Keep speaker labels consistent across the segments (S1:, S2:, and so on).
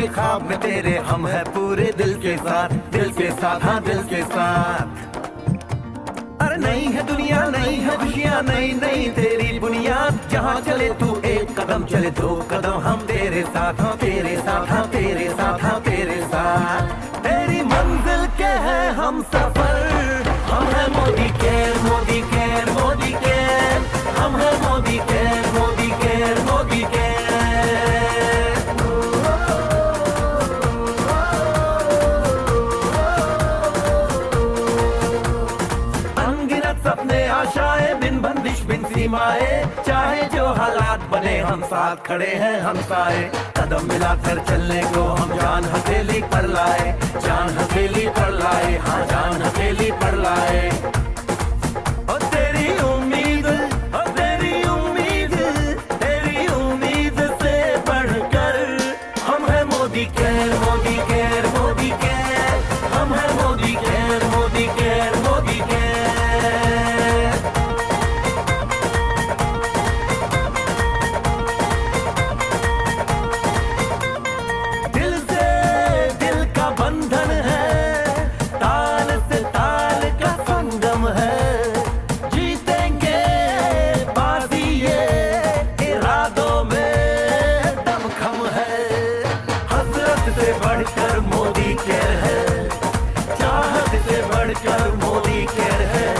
S1: ख्वाब में तेरे हम है पूरे दिल के साथ हाँ दिल के साथ। अरे नहीं है दुनिया, नहीं है खुशियाँ, नहीं नहीं तेरी बुनियाद। जहाँ चले तू एक कदम चले दो कदम, हम तेरे साथ हाँ तेरे साथ हाँ तेरे साथ हाँ तेरे साथ। तेरी मंजिल के है हम सफर, हम है Modi care Modi care Modi care, हम है Modi care Modi care Modi care. अनगिनत सपने आशाएं बिन बंदिश बिन सीमाएं, चाहे जो हालात बने हम साथ खड़े हैं हम सारे। कदम मिलाकर चलने को हम जान हथेली पर लाए, जान हथेली पर लाए हाँ जान हथेली पर लाए। ओ तेरी उम्मीद, ओ तेरी उम्मीद, तेरी उम्मीद से बढ़कर हम है Modi care Modi care Modi care, हम है Modi care Modi care Modi care. दिल से दिल का बंधन है, ताल से ताल का संगम है। जीतेंगे बाजी ये इरादों में दमखम है। हसरत से बढ़कर मोदी केयर है, चाहत से बढ़कर मोदी केयर है,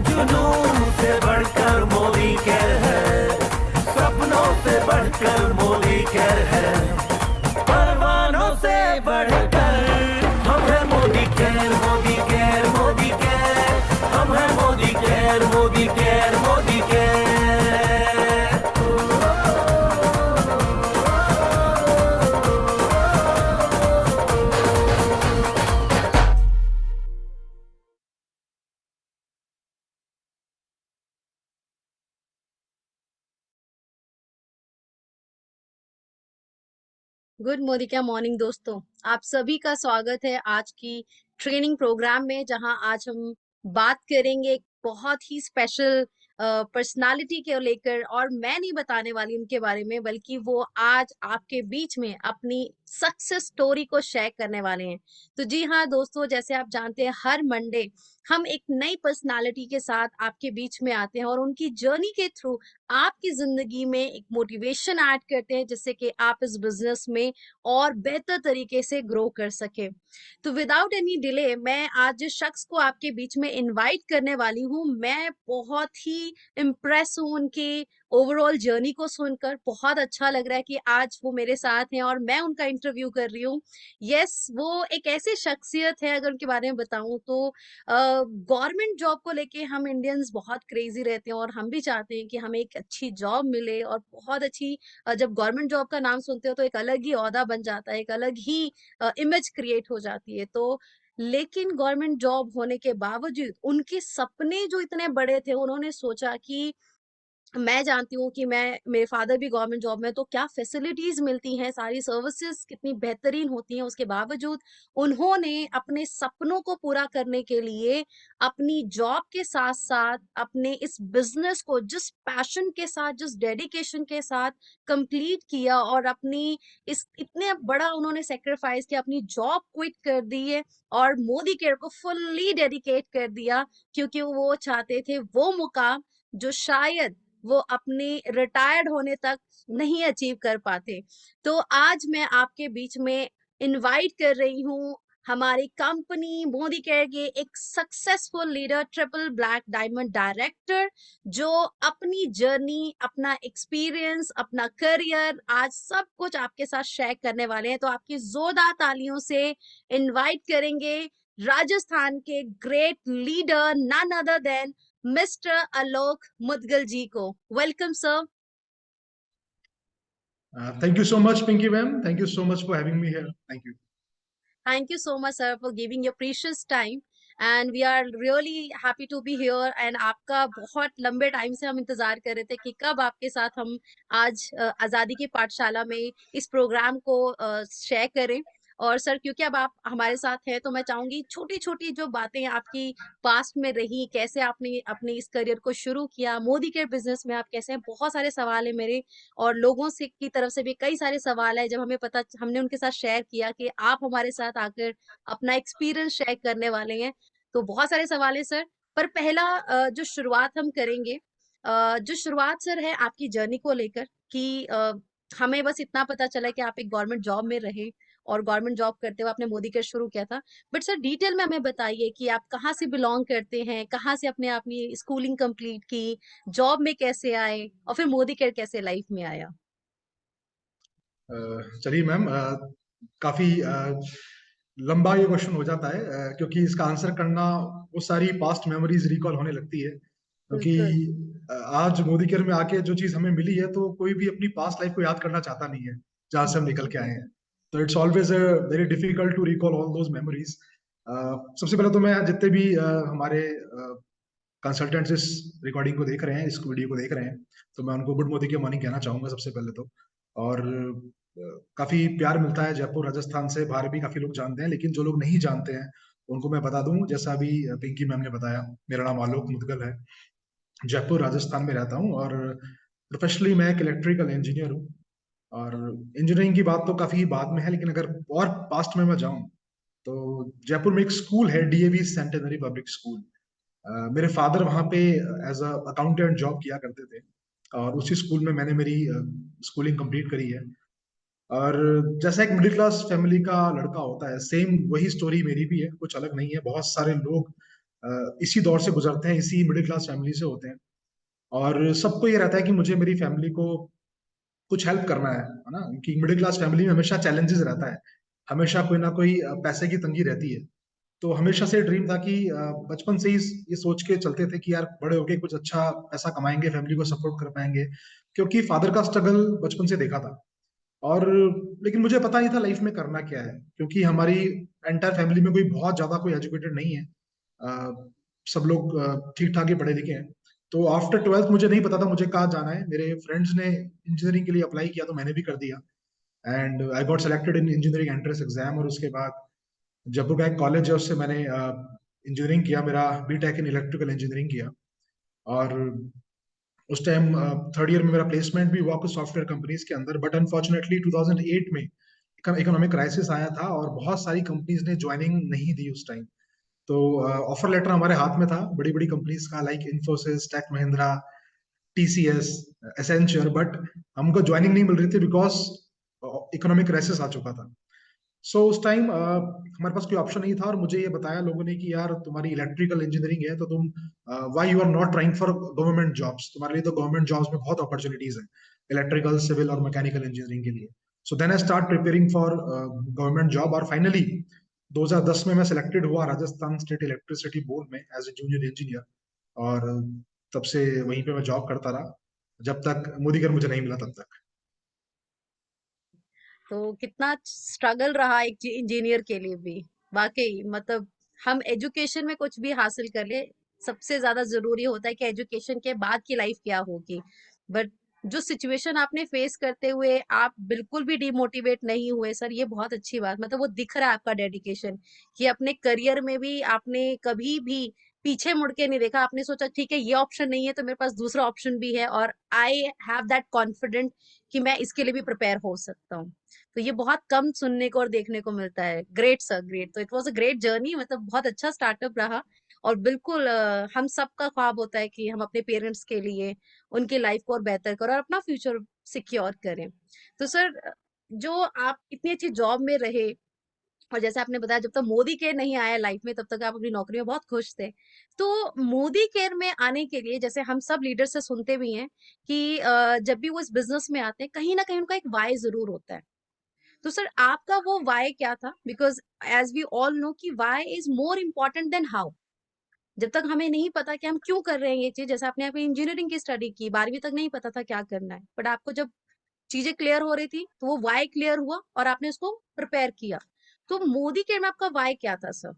S1: जुनून से बढ़कर मोदी केयर है, सपनों से बढ़कर मोदी केयर है, परवानों से बढ़कर हम है Modi care Modi care Modi care, हम है Modi care Modi care Modi care.
S2: Good मोदिका मॉर्निंग दोस्तों, आप सभी का स्वागत है आज की ट्रेनिंग प्रोग्राम में, जहां आज हम बात करेंगे एक बहुत ही स्पेशल पर्सनालिटी के लेकर। और मैं नहीं बताने वाली उनके बारे में, बल्कि वो आज आपके बीच में अपनी सक्सेस स्टोरी को शेयर करने वाले हैं। तो जी हाँ दोस्तों, जैसे आप जानते हैं हर मंडे हम एक नई पर्सनालिटी के साथ आपके बीच में आते हैं और उनकी जर्नी के थ्रू आपकी जिंदगी में एक मोटिवेशन ऐड करते हैं, जिससे कि आप इस बिजनेस में और बेहतर तरीके से ग्रो कर सके। तो विदाउट एनी डिले मैं आज जिस शख्स को आपके बीच में इनवाइट करने वाली हूँ, मैं बहुत ही इम्प्रेस हूँ उनके ओवरऑल जर्नी को सुनकर। बहुत अच्छा लग रहा है कि आज वो मेरे साथ हैं और मैं उनका इंटरव्यू कर रही हूँ। यस, वो एक ऐसी शख्सियत है, अगर उनके बारे में बताऊं तो गवर्नमेंट जॉब को लेके हम इंडियंस बहुत क्रेजी रहते हैं और हम भी चाहते हैं कि हमें एक अच्छी जॉब मिले और बहुत अच्छी। जब गवर्नमेंट जॉब का नाम सुनते हो तो एक अलग ही ओहदा बन जाता है, एक अलग ही इमेज क्रिएट हो जाती है। तो लेकिन गवर्नमेंट जॉब होने के बावजूद उनके सपने जो इतने बड़े थे, उन्होंने सोचा कि मैं जानती हूँ कि मेरे फादर भी गवर्नमेंट जॉब में, तो क्या फैसिलिटीज मिलती हैं, सारी सर्विसेज कितनी बेहतरीन होती हैं। उसके बावजूद उन्होंने अपने सपनों को पूरा करने के लिए अपनी जॉब के साथ साथ अपने इस बिजनेस को जिस पैशन के साथ, जिस डेडिकेशन के साथ कंप्लीट किया और अपनी इस इतने बड़ा उन्होंने सेक्रीफाइस किया, अपनी जॉब क्विट कर दी है और मोदी केयर को फुल्ली डेडिकेट कर दिया, क्योंकि वो चाहते थे वो मुकाम जो शायद वो अपने रिटायर्ड होने तक नहीं अचीव कर पाते। तो आज मैं आपके बीच में इनवाइट कर रही हूँ हमारी कंपनी मोदी केयर के एक successful leader, triple black diamond director, जो अपनी जर्नी, अपना एक्सपीरियंस, अपना करियर, आज सब कुछ आपके साथ शेयर करने वाले हैं। तो आपकी जोरदार तालियों से इनवाइट करेंगे राजस्थान के great leader, none other than mister Alok Mudgal ji को। Welcome sir.
S3: Thank you so much, Pinky ma'am. Thank you so much for having me here. Thank you.
S2: Thank you so much sir for giving your precious time and we are really happy to be here। and आपका बहुत लंबे time से हम इंतजार कर रहे थे कि कब आपके साथ हम आज आजादी की पाठशाला में इस प्रोग्राम को शेयर करें। और सर क्योंकि अब आप हमारे साथ हैं तो मैं चाहूंगी छोटी छोटी जो बातें आपकी पास्ट में रही, कैसे आपने अपने इस करियर को शुरू किया, मोदी केयर बिजनेस में आप कैसे हैं, बहुत सारे सवाल है मेरे और लोगों से की तरफ से भी कई सारे सवाल है। जब हमें पता, हमने उनके साथ शेयर किया कि आप हमारे साथ आकर अपना एक्सपीरियंस शेयर करने वाले हैं, तो बहुत सारे सवाल है सर। पर पहला जो शुरुआत हम करेंगे, जो शुरुआत सर है आपकी जर्नी को लेकर कि हमें बस इतना पता चला कि आप एक गवर्नमेंट जॉब में रहे और गवर्नमेंट जॉब करते हुए आपने मोदी केयर शुरू किया था। बट सर डिटेल में हमें बताइए कि आप कहाँ से बिलोंग करते हैं, कहाँ से अपने अपनी स्कूलिंग कंप्लीट की, जॉब में कैसे आए और फिर मोदी केयर कैसे लाइफ में आया।
S3: चलिए मैम, काफी लंबा ये क्वेश्चन हो जाता है, क्योंकि इसका आंसर करना वो सारी पास्ट मेमोरीज रिकॉल होने लगती है, क्योंकि
S2: बिल्कुल।
S3: आज मोदी केयर में आके जो चीज हमें मिली है तो कोई भी अपनी पास्ट लाइफ को याद करना चाहता नहीं है जहां से हम निकल के आए हैं। तो it's always very difficult to recall all those memories. सबसे पहले तो मैं जितने भी हमारे कंसल्टेंट्स इस रिकॉर्डिंग को देख रहे हैं, इस वीडियो को देख रहे हैं, तो मैं उनको गुड मोदी के मॉर्निंग कहना चाहूंगा सबसे पहले तो। और काफी प्यार मिलता है जयपुर राजस्थान से, बाहर भी काफी लोग जानते हैं, लेकिन जो लोग नहीं जानते हैं उनको मैं बता दूं, जैसा अभी पिंकी मैम ने बताया, मेरा नाम आलोक मुदगल है, जयपुर राजस्थान में रहता हूँ और प्रोफेशनली मैं एक इलेक्ट्रिकल इंजीनियर हूँ। और इंजीनियरिंग की बात तो काफी बाद में है, लेकिन अगर और पास्ट में मैं जाऊं तो जयपुर में एक स्कूल है, डीएवी सेंटेनरी पब्लिक स्कूल। मेरे फादर वहाँ पे एज अ अकाउंटेंट जॉब किया करते थे और उसी स्कूल में मैंने मेरी स्कूलिंग कंप्लीट करी है। और जैसा एक मिडिल क्लास फैमिली का लड़का होता है, सेम वही स्टोरी मेरी भी है, कुछ अलग नहीं है। बहुत सारे लोग इसी दौर से गुजरते हैं, इसी मिडिल क्लास फैमिली से होते हैं, और सबको ये रहता है कि मुझे मेरी फैमिली को कुछ हेल्प करना है ना, कि मिडिल क्लास फैमिली में हमेशा चैलेंजेस रहता है, हमेशा कोई ना कोई पैसे की तंगी रहती है। तो हमेशा से ड्रीम था कि बचपन से ही ये सोच के चलते थे कि यार बड़े होके कुछ अच्छा पैसा कमाएंगे, फैमिली को सपोर्ट कर पाएंगे, क्योंकि फादर का स्ट्रगल बचपन से देखा था। और लेकिन मुझे पता नहीं था लाइफ में करना क्या है, क्योंकि हमारी एंटायर फैमिली में कोई बहुत ज्यादा कोई एजुकेटेड नहीं है। सब लोग ठीक ठाक ही पढ़े लिखे हैं। तो आफ्टर ट्वेल्थ मुझे नहीं पता था मुझे कहाँ जाना है। मेरे फ्रेंड्स ने इंजीनियरिंग के लिए अप्लाई किया तो मैंने भी कर दिया, and I got selected in engineering entrance exam. और उसके बाद जब्बू का एक कॉलेज है, उससे मैंने इंजीनियरिंग किया, मेरा बीटेक इन इलेक्ट्रिकल इंजीनियरिंग किया। और उस टाइम थर्ड ईयर में मेरा प्लेसमेंट भी हुआ कुछ सॉफ्टवेयर कंपनीज के अंदर, बट अनफॉर्चुनेटली 2008 में इकोनॉमिक क्राइसिस आया था और बहुत सारी कंपनीज ने ज्वाइनिंग नहीं दी उस टाइम। तो ऑफर लेटर हमारे हाथ में था बड़ी बड़ी कंपनीज का, like Infosys, Tech Mahindra, TCS, Accenture, but हमको ज्वाइनिंग नहीं मिल रही थी बिकॉज इकोनॉमिक क्राइसिस आ चुका था। सो उस टाइम हमारे पास कोई ऑप्शन नहीं था, और मुझे ये बताया लोगों ने कि यार तुम्हारी इलेक्ट्रिकल इंजीनियरिंग है तो तुम why you are not trying for government jobs, तुम्हारे लिए तो गवर्नमेंट जॉब्स में बहुत अपॉर्चुनिटीज है इलेक्ट्रिकल, सिविल और मैकेनिकल इंजीनियरिंग के लिए। So then I start preparing for government job, और फाइनली 2010 में मैं सिलेक्टेड हुआ राजस्थान स्टेट इलेक्ट्रिसिटी बोर्ड में एज ए जूनियर इंजीनियर। और तब से वहीं पे मैं जॉब करता रहा जब तक मोदी कर मुझे नहीं मिला तब तक।
S2: तो कितना स्ट्रगल रहा एक इंजीनियर के लिए भी, वाकई मतलब हम एजुकेशन में कुछ भी हासिल कर ले, सबसे ज्यादा जरूरी होता है कि एजुकेशन के बाद की लाइफ क्या होगी। बट जो सिचुएशन आपने फेस करते हुए आप बिल्कुल भी डिमोटिवेट नहीं हुए सर, ये बहुत अच्छी बात, मतलब वो दिख रहा है आपका डेडिकेशन कि अपने करियर में भी आपने कभी भी पीछे मुड़ के नहीं देखा। आपने सोचा ठीक है ये ऑप्शन नहीं है तो मेरे पास दूसरा ऑप्शन भी है, और आई हैव दैट कॉन्फिडेंट कि मैं इसके लिए भी प्रिपेयर हो सकता हूँ। तो ये बहुत कम सुनने को और देखने को मिलता है। Great sir, great. तो it was a great journey, मतलब बहुत अच्छा स्टार्टअप रहा। और बिल्कुल हम सबका ख्वाब होता है कि हम अपने पेरेंट्स के लिए उनकी लाइफ को और बेहतर करें और अपना फ्यूचर सिक्योर करें। तो सर जो आप इतनी अच्छी जॉब में रहे, और जैसे आपने बताया जब तक मोदी केयर नहीं आया लाइफ में तब तक आप अपनी नौकरी में बहुत खुश थे। तो मोदी केयर में आने के लिए, जैसे हम सब लीडर से सुनते भी हैं कि जब भी वो इस बिजनेस में आते हैं कहीं ना कहीं उनका एक वाई जरूर होता है। तो सर आपका वो वाई क्या था? Because as we all know कि why is more important than how. जब तक हमें नहीं पता कि हम क्यों कर रहे हैं ये चीज, जैसे आपने अपनी इंजीनियरिंग की स्टडी की, 12वीं तक नहीं पता था क्या करना है, बट आपको जब चीजें क्लियर हो रही थी तो वो वाई क्लियर हुआ और आपने उसको प्रिपेयर किया। तो मोदी केयर में आपका वाई क्या था सर?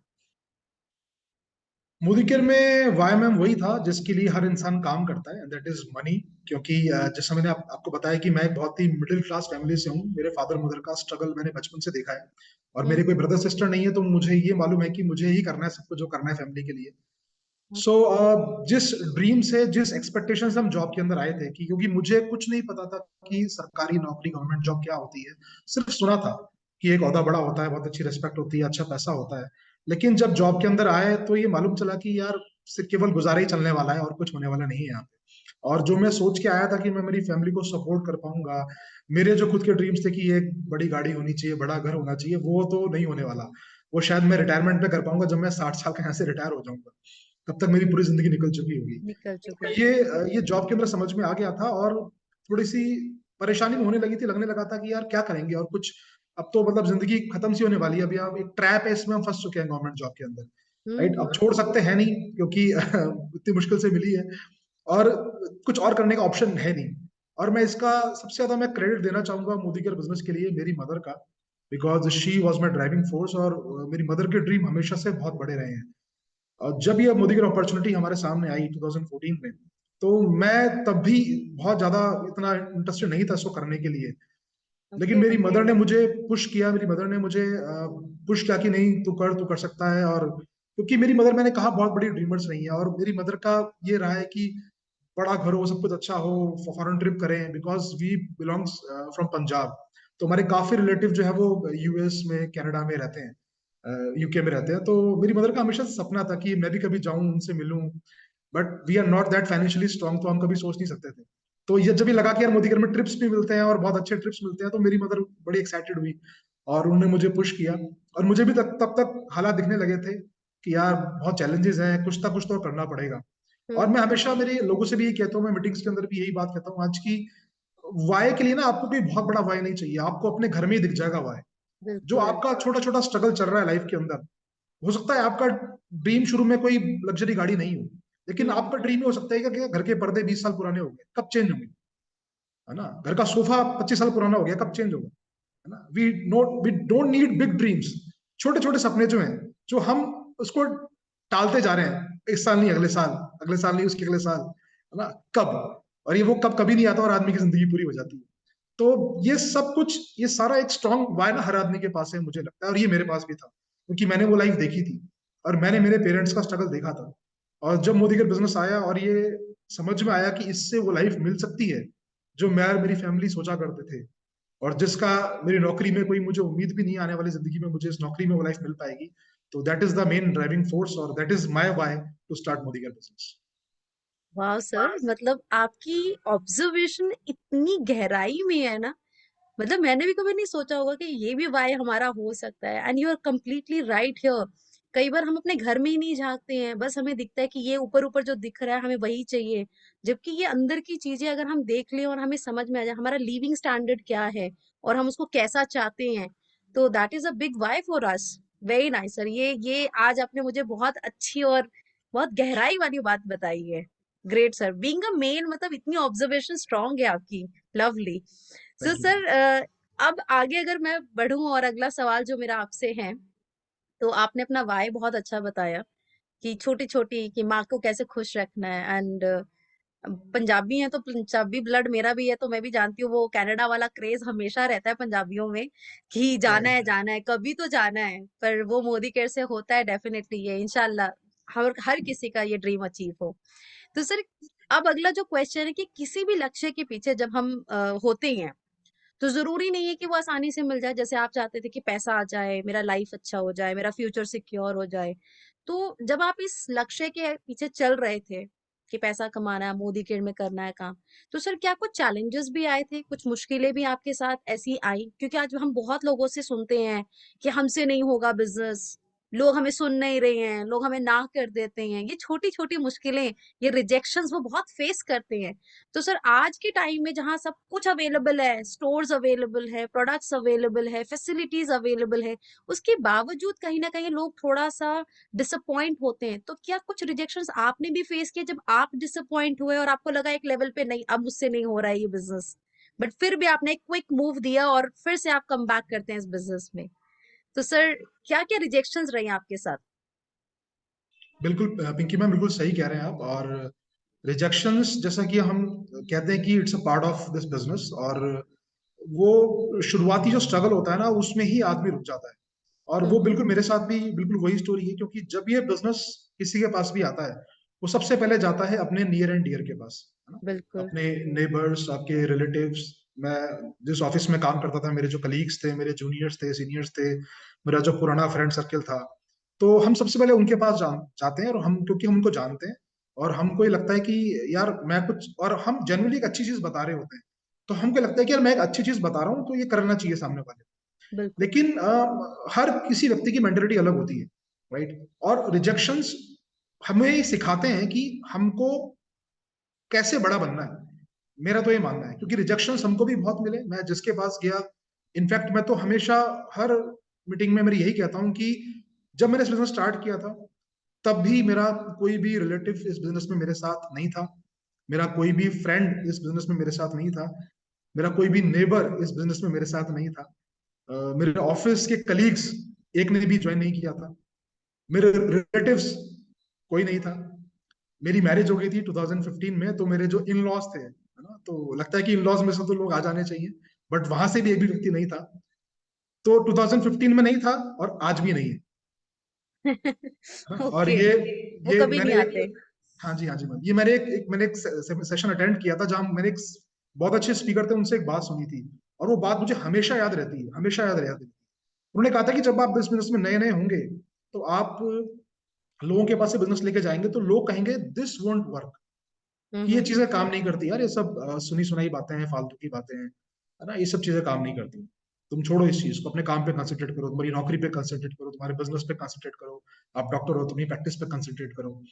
S3: मोदी केयर में वाई मैम वही था जिसके लिए हर इंसान काम करता है, एंड दैट इज मनी। क्योंकि जैसा मैंने आपको बताया कि मैं एक बहुत ही मिडिल क्लास फैमिली से हूँ। मेरे फादर मदर का स्ट्रगल मैंने बचपन से देखा है, और मेरे कोई ब्रदर सिस्टर नहीं है, तो मुझे ये मालूम है कि मुझे ही करना है सब कुछ जो करना है फैमिली के लिए। सो जिस ड्रीम से, जिस एक्सपेक्टेशन से हम जॉब के अंदर आए थे, कि क्योंकि मुझे कुछ नहीं पता था कि सरकारी नौकरी, गवर्नमेंट जॉब क्या होती है। सिर्फ सुना था कि एक ओहदा बड़ा होता है, बहुत अच्छी रिस्पेक्ट होती है, अच्छा पैसा होता है। लेकिन जब जॉब के अंदर आए तो ये मालूम चला कि यार सिर्फ केवल गुजारा ही चलने वाला है और कुछ होने वाला नहीं है यहाँ पे। और जो मैं सोच के आया था कि मैं मेरी फैमिली को सपोर्ट कर पाऊंगा, मेरे जो खुद के ड्रीम्स थे कि एक बड़ी गाड़ी होनी चाहिए, बड़ा घर होना चाहिए, वो तो नहीं होने वाला। वो शायद मैं रिटायरमेंट पे कर पाऊंगा, जब मैं 60 साल का यहाँ से रिटायर हो जाऊंगा, तब तक मेरी पूरी जिंदगी निकल चुकी होगी।
S2: निकल चुके
S3: तो
S2: हैं।
S3: ये जॉब के अंदर समझ में आ गया था, और थोड़ी सी परेशानी भी होने लगी थी। लगने लगा था कि यार क्या करेंगे, और कुछ अब तो मतलब जिंदगी खत्म सी होने वाली है। अभी आप एक ट्रैप है, इसमें हम फंस चुके हैं गवर्नमेंट जॉब के अंदर। राइट, अब छोड़ सकते हैं नहीं, क्योंकि इतनी मुश्किल से मिली है, और कुछ और करने का ऑप्शन है नहीं। और मैं इसका सबसे ज्यादा मैं क्रेडिट देना चाहूंगा मोदी केयर बिजनेस के लिए मेरी मदर का, because she was my driving force. और मेरी मदर के ड्रीम हमेशा से बहुत बड़े रहे हैं। और जब ये मोदी की अपॉर्चुनिटी हमारे सामने आई 2014 में, तो मैं तब भी बहुत ज्यादा इतना इंटरेस्टेड नहीं था इसको करने के लिए। लेकिन
S2: ओके।
S3: मेरी मदर ने मुझे पुश किया, मेरी मदर ने मुझे पुश किया कि नहीं, तू कर सकता है। और क्योंकि मेरी मदर, मैंने कहा, बहुत बड़ी ड्रीमर्स रही है, और मेरी मदर का ये रहा है कि बड़ा घर हो, सब कुछ अच्छा हो, फॉरेन ट्रिप करें, because we belongs from Punjab. तो हमारे काफी रिलेटिव जो है वो यूएस में, कनाडा में रहते हैं, यूके में रहते हैं। तो मेरी मदर का हमेशा से सपना था कि मैं भी कभी जाऊं, उनसे मिलूं। But we are not that financially strong, तो हम कभी सोच नहीं सकते थे। तो ये जब भी लगा कि यार मोदी घर में ट्रिप्स भी मिलते हैं और बहुत अच्छे ट्रिप्स मिलते हैं, तो मेरी मदर बड़ी एक्साइटेड हुई, और उन्होंने मुझे पुश किया। और मुझे भी तब तक हालात दिखने लगे थे कि यार बहुत चैलेंजेस हैं, कुछ तो करना पड़ेगा। और मैं हमेशा मेरे लोगों से भी यही कहता हूँ, मैं मीटिंग्स के अंदर भी यही बात कहता हूँ आज की, वाई के लिए ना आपको कोई बहुत बड़ा वाई नहीं चाहिए, आपको अपने घर में ही दिख जाएगा वाई। जो
S2: बिल्कुल।
S3: आपका छोटा छोटा स्ट्रगल चल रहा है लाइफ के अंदर, हो सकता है आपका ड्रीम शुरू में कोई लग्जरी गाड़ी नहीं हो, लेकिन आपका ड्रीम हो सकता है कि घर के पर्दे 20 साल पुराने हो गए, कब चेंज होंगे? है ना, घर का सोफा 25 साल पुराना हो गया, कब चेंज होगा? है ना, we don't need big dreams. छोटे छोटे सपने जो हैं, जो हम उसको टालते जा रहे हैं, इस साल नहीं, अगले साल, अगले साल नहीं, उसके अगले साल, है ना, कब? और ये वो कब कभी नहीं आता, और आदमी की जिंदगी पूरी हो जाती है। तो ये सब कुछ, ये सारा एक स्ट्रॉन्ग वाय ना हर आदमी के पास है, मुझे लगता है, और ये मेरे पास भी था, क्योंकि मैंने वो लाइफ देखी थी, और मैंने मेरे पेरेंट्स का स्ट्रगल देखा था। और जब मोदी का बिजनेस आया और ये समझ में आया कि इससे वो लाइफ मिल सकती है जो मैं और मेरी फैमिली सोचा करते थे, और जिसका मेरी नौकरी में कोई मुझे उम्मीद भी नहीं, आने वाली जिंदगी में मुझे इस नौकरी में वो लाइफ मिल पाएगी। तो that is the main driving force, और that is my why to start Modi का बिजनेस।
S2: वाह सर, मतलब आपकी ऑब्जर्वेशन इतनी गहराई में है ना। मतलब मैंने भी कभी नहीं सोचा होगा कि ये भी वाई हमारा हो सकता है, and you are completely right here. कई बार हम अपने घर में ही नहीं झांकते हैं, बस हमें दिखता है कि ये ऊपर ऊपर जो दिख रहा है हमें वही चाहिए। जबकि ये अंदर की चीजें अगर हम देख लें और हमें समझ में आ जाए हमारा लिविंग स्टैंडर्ड क्या है और हम उसको कैसा चाहते हैं, तो that is a big why for us. Very nice sir, ये आज आपने मुझे बहुत अच्छी और बहुत गहराई वाली बात बताई है। Great sir, being a main, मतलब इतनी ऑब्जर्वेशन स्ट्रांग है आपकी। Lovely. So
S3: thank you.
S2: Sir, अब आगे अगर मैं बढ़ूं और अगला सवाल जो मेरा आपसे है, तो आपने अपना वाय बहुत अच्छा बताया कि छोटी छोटी, कि माँ को कैसे खुश रखना है। एंड पंजाबी है तो पंजाबी ब्लड मेरा भी है, तो मैं भी जानती हूँ वो कनाडा वाला क्रेज हमेशा रहता है पंजाबियों में कि
S3: राइट।
S2: जाना है कभी तो जाना है। पर वो मोदी केयर से होता है डेफिनेटली, ये इंशाल्लाह हर किसी का ये ड्रीम अचीव हो। तो सर, अब अगला जो क्वेश्चन है कि किसी भी लक्ष्य के पीछे जब हम होते हैं, तो जरूरी नहीं है कि वो आसानी से मिल जाए। जैसे आप चाहते थे कि पैसा आ जाए, मेरा लाइफ अच्छा हो जाए, मेरा फ्यूचर सिक्योर हो जाए। तो जब आप इस लक्ष्य के पीछे चल रहे थे कि पैसा कमाना है, मोदी केयर में करना है काम, तो सर क्या कुछ चैलेंजेस भी आए थे, कुछ मुश्किलें भी आपके साथ ऐसी आई? क्योंकि आज हम बहुत लोगों से सुनते हैं कि हमसे नहीं होगा बिजनेस, लोग हमें सुन नहीं रहे हैं, लोग हमें ना कर देते हैं, ये छोटी छोटी मुश्किलें, ये रिजेक्शंस वो बहुत फेस करते हैं। तो सर आज के टाइम में जहाँ सब कुछ अवेलेबल है, स्टोर्स अवेलेबल है, प्रोडक्ट्स अवेलेबल है, फैसिलिटीज अवेलेबल है, उसके बावजूद कहीं ना कहीं लोग थोड़ा सा डिसअपॉइंट होते हैं। तो क्या कुछ रिजेक्शंस आपने भी फेस किए जब आप डिसअपॉइंट हुए और आपको लगा एक लेवल पे नहीं, अब मुझसे नहीं हो रहा है ये बिजनेस, बट फिर भी आपने एक क्विक मूव दिया और फिर से आप कम बैक करते हैं इस बिजनेस में? तो सर क्या क्या रिजेक्शंस रहे आपके साथ?
S3: बिल्कुल पिंकी मैम, बिल्कुल सही कह रहे हैं आप। और रिजेक्शंस जैसा कि हम कहते हैं कि it's a part of this business, और वो शुरुआती जो स्ट्रगल होता है ना, उसमें ही आदमी रुक जाता है। और वो
S2: हम्म।
S3: बिल्कुल मेरे साथ भी बिल्कुल वही स्टोरी है, क्योंकि जब ये बिजनेस किसी के पास भी आता है, वो सबसे पहले जाता है अपने नियर एंड डियर के पास, है ना,
S2: बिल्कुल।
S3: अपने नेबर्स, आपके रिलेटिव्स। मैं जिस ऑफिस में काम करता था, मेरे जो कलीग्स थे, मेरे जूनियर्स थे, सीनियर्स थे, मेरा जो पुराना फ्रेंड सर्किल था, तो हम सबसे पहले उनके पास जाते हैं, और हम क्योंकि हम उनको जानते हैं, और हमको ये लगता है कि यार मैं कुछ, और हम जनरली एक अच्छी चीज बता रहे होते हैं, तो हमको लगता है कि यार मैं एक अच्छी चीज बता रहा हूँ, तो ये करना चाहिए सामने वाले।
S2: बिल्कुल।
S3: लेकिन हर किसी व्यक्ति की मेंटेलिटी अलग होती है, राइट। और रिजेक्शंस हमें सिखाते हैं कि हमको कैसे बड़ा बनना है। मेरा तो ये मानना है, क्योंकि रिजेक्शंस हमको भी बहुत मिले, मैं जिसके पास गया, इनफैक्ट मैं तो हमेशा हर मीटिंग में मेरी यही कहता हूँ कि जब मैंने इस बिजनेस स्टार्ट किया था, तब भी मेरा कोई भी रिलेटिव इस बिजनेस में मेरे साथ नहीं था, मेरा कोई भी फ्रेंड इस बिजनेस में मेरे साथ नहीं था, मेरा कोई भी नेबर इस बिजनेस में मेरे साथ नहीं था, मेरे ऑफिस के कलीग्स एक ने भी ज्वाइन नहीं किया था, मेरे रिलेटिव्स कोई नहीं था। मेरी मैरिज हो गई थी 2015 में, तो मेरे जो इन लॉज थे, है ना, तो लगता है कि इन लॉज में से तो लोग आ जाने चाहिए, बट वहां से भी एक भी व्यक्ति नहीं था। तो 2015 में नहीं था, और आज भी नहीं है। हाँ, और
S2: ओके। वो
S3: ये
S2: कभी नहीं
S3: मैंने
S2: आते।
S3: एक, हाँ जी, हाँ जी मैम, ये मैंने एक सेशन अटेंड किया था, जहाँ मैंने एक बहुत अच्छे स्पीकर थे, उनसे एक बात सुनी थी, और वो बात मुझे हमेशा याद रहती है, हमेशा याद रहती है। उन्होंने कहा था कि जब आप इस बिजनेस में नए नए होंगे, तो आप लोगों के पास से बिजनेस लेके जाएंगे, तो लोग कहेंगे दिस वोंट वर्क, कि ये
S2: हम्म।
S3: चीजें काम नहीं करती यार, ये सब सुनी सुनाई बातें हैं, फालतू की बातें हैं, है ना, ये सब चीजें काम नहीं करती। तुम छोड़ो इस चीज को, अपने काम पे कंसंट्रेट करो, तुम्हारी नौकरी पे कंसंट्रेट करो, तुम्हारे बिजनेस पे कंसंट्रेट करो, आप डॉक्टर हो, तुम्हारी प्रैक्टिस पे कंसंट्रेट करो।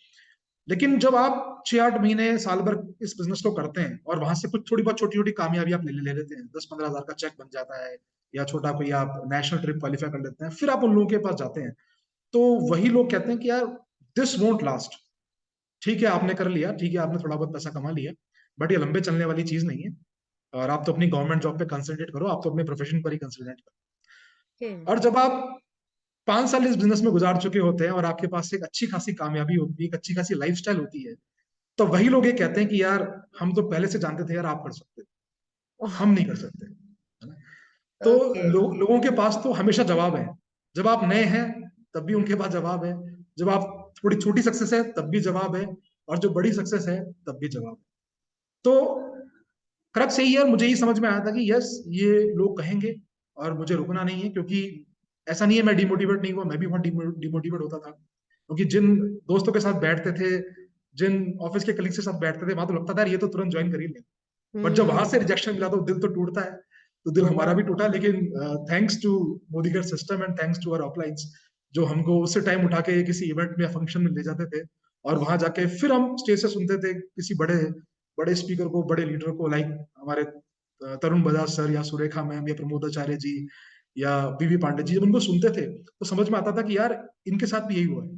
S3: लेकिन जब आप 6-8 महीने, साल भर इस बिजनेस को करते हैं, और वहां से कुछ थोड़ी बहुत छोटी छोटी कामयाबी आप ले लेते हैं, 10-15 हज़ार का चेक बन जाता है, या छोटा कोई आप नेशनल ट्रिप क्वालिफाई कर लेते हैं, फिर आप उन लोगों के पास जाते हैं, तो वही लोग कहते हैं कि यार दिस वोंट लास्ट। ठीक है, आपने कर लिया, ठीक है, आपने थोड़ा बहुत पैसा कमा लिया, बट ये लंबे चलने वाली चीज नहीं है, और आप तो अपनी गवर्नमेंट जॉब पे कंसंट्रेट करो, आप तो अपने प्रोफेशन पर ही कंसंट्रेट
S2: ओके।
S3: करो। और जब आप 5 साल इस बिजनेस में गुजार चुके होते हैं, और आपके पास एक अच्छी खासी कामयाबी होती है, एक अच्छी खासी लाइफस्टाइल होती है, तो वही लोग ये कहते हैं कि यार हम तो पहले से जानते थे यार, आप कर सकते, हम नहीं कर सकते, है ना। तो
S2: ओके।
S3: लोगों के पास तो हमेशा जवाब है। जब आप नए हैं, तब भी उनके पास जवाब है। जब आप थोड़ी छोटी सक्सेस है, तब भी जवाब है। और जो बड़ी सक्सेस है, तब भी जवाब है। तो क्रक्स यही है, और मुझे ही समझ में आया था कि यस, ये लोग कहेंगे, और मुझे रुकना नहीं है, क्योंकि ऐसा नहीं है मैं डिमोटिवेट नहीं हुआ, मैं भी बहुत डिमोटिवेट होता था, क्योंकि जिन दोस्तों के साथ बैठते थे, जिन ऑफिस के कलीग के साथ बैठते थे, वहां तो लगता था यार ये तो तुरंत ज्वाइन कर ही ले, बट जब वहां से
S2: हम्म।
S3: रिजेक्शन मिला, तो दिल तो टूटता है। तो दिल हमारा भी टूटा, लेकिन थैंक्स टू मोदीगर system, and thanks to our uplines, जो हमको उससे टाइम उठा के किसी इवेंट में या फंक्शन में ले जाते थे, और वहां जाके फिर हम स्टेज से सुनते थे किसी बड़े बड़े स्पीकर को, बड़े लीडर को, लाइक हमारे तरुण बजाज सर, या सुरेखा मैम, या प्रमोद आचार्य जी, या बीवी पांडे जी। जब उनको सुनते थे, तो समझ में आता था कि यार इनके साथ भी यही हुआ है,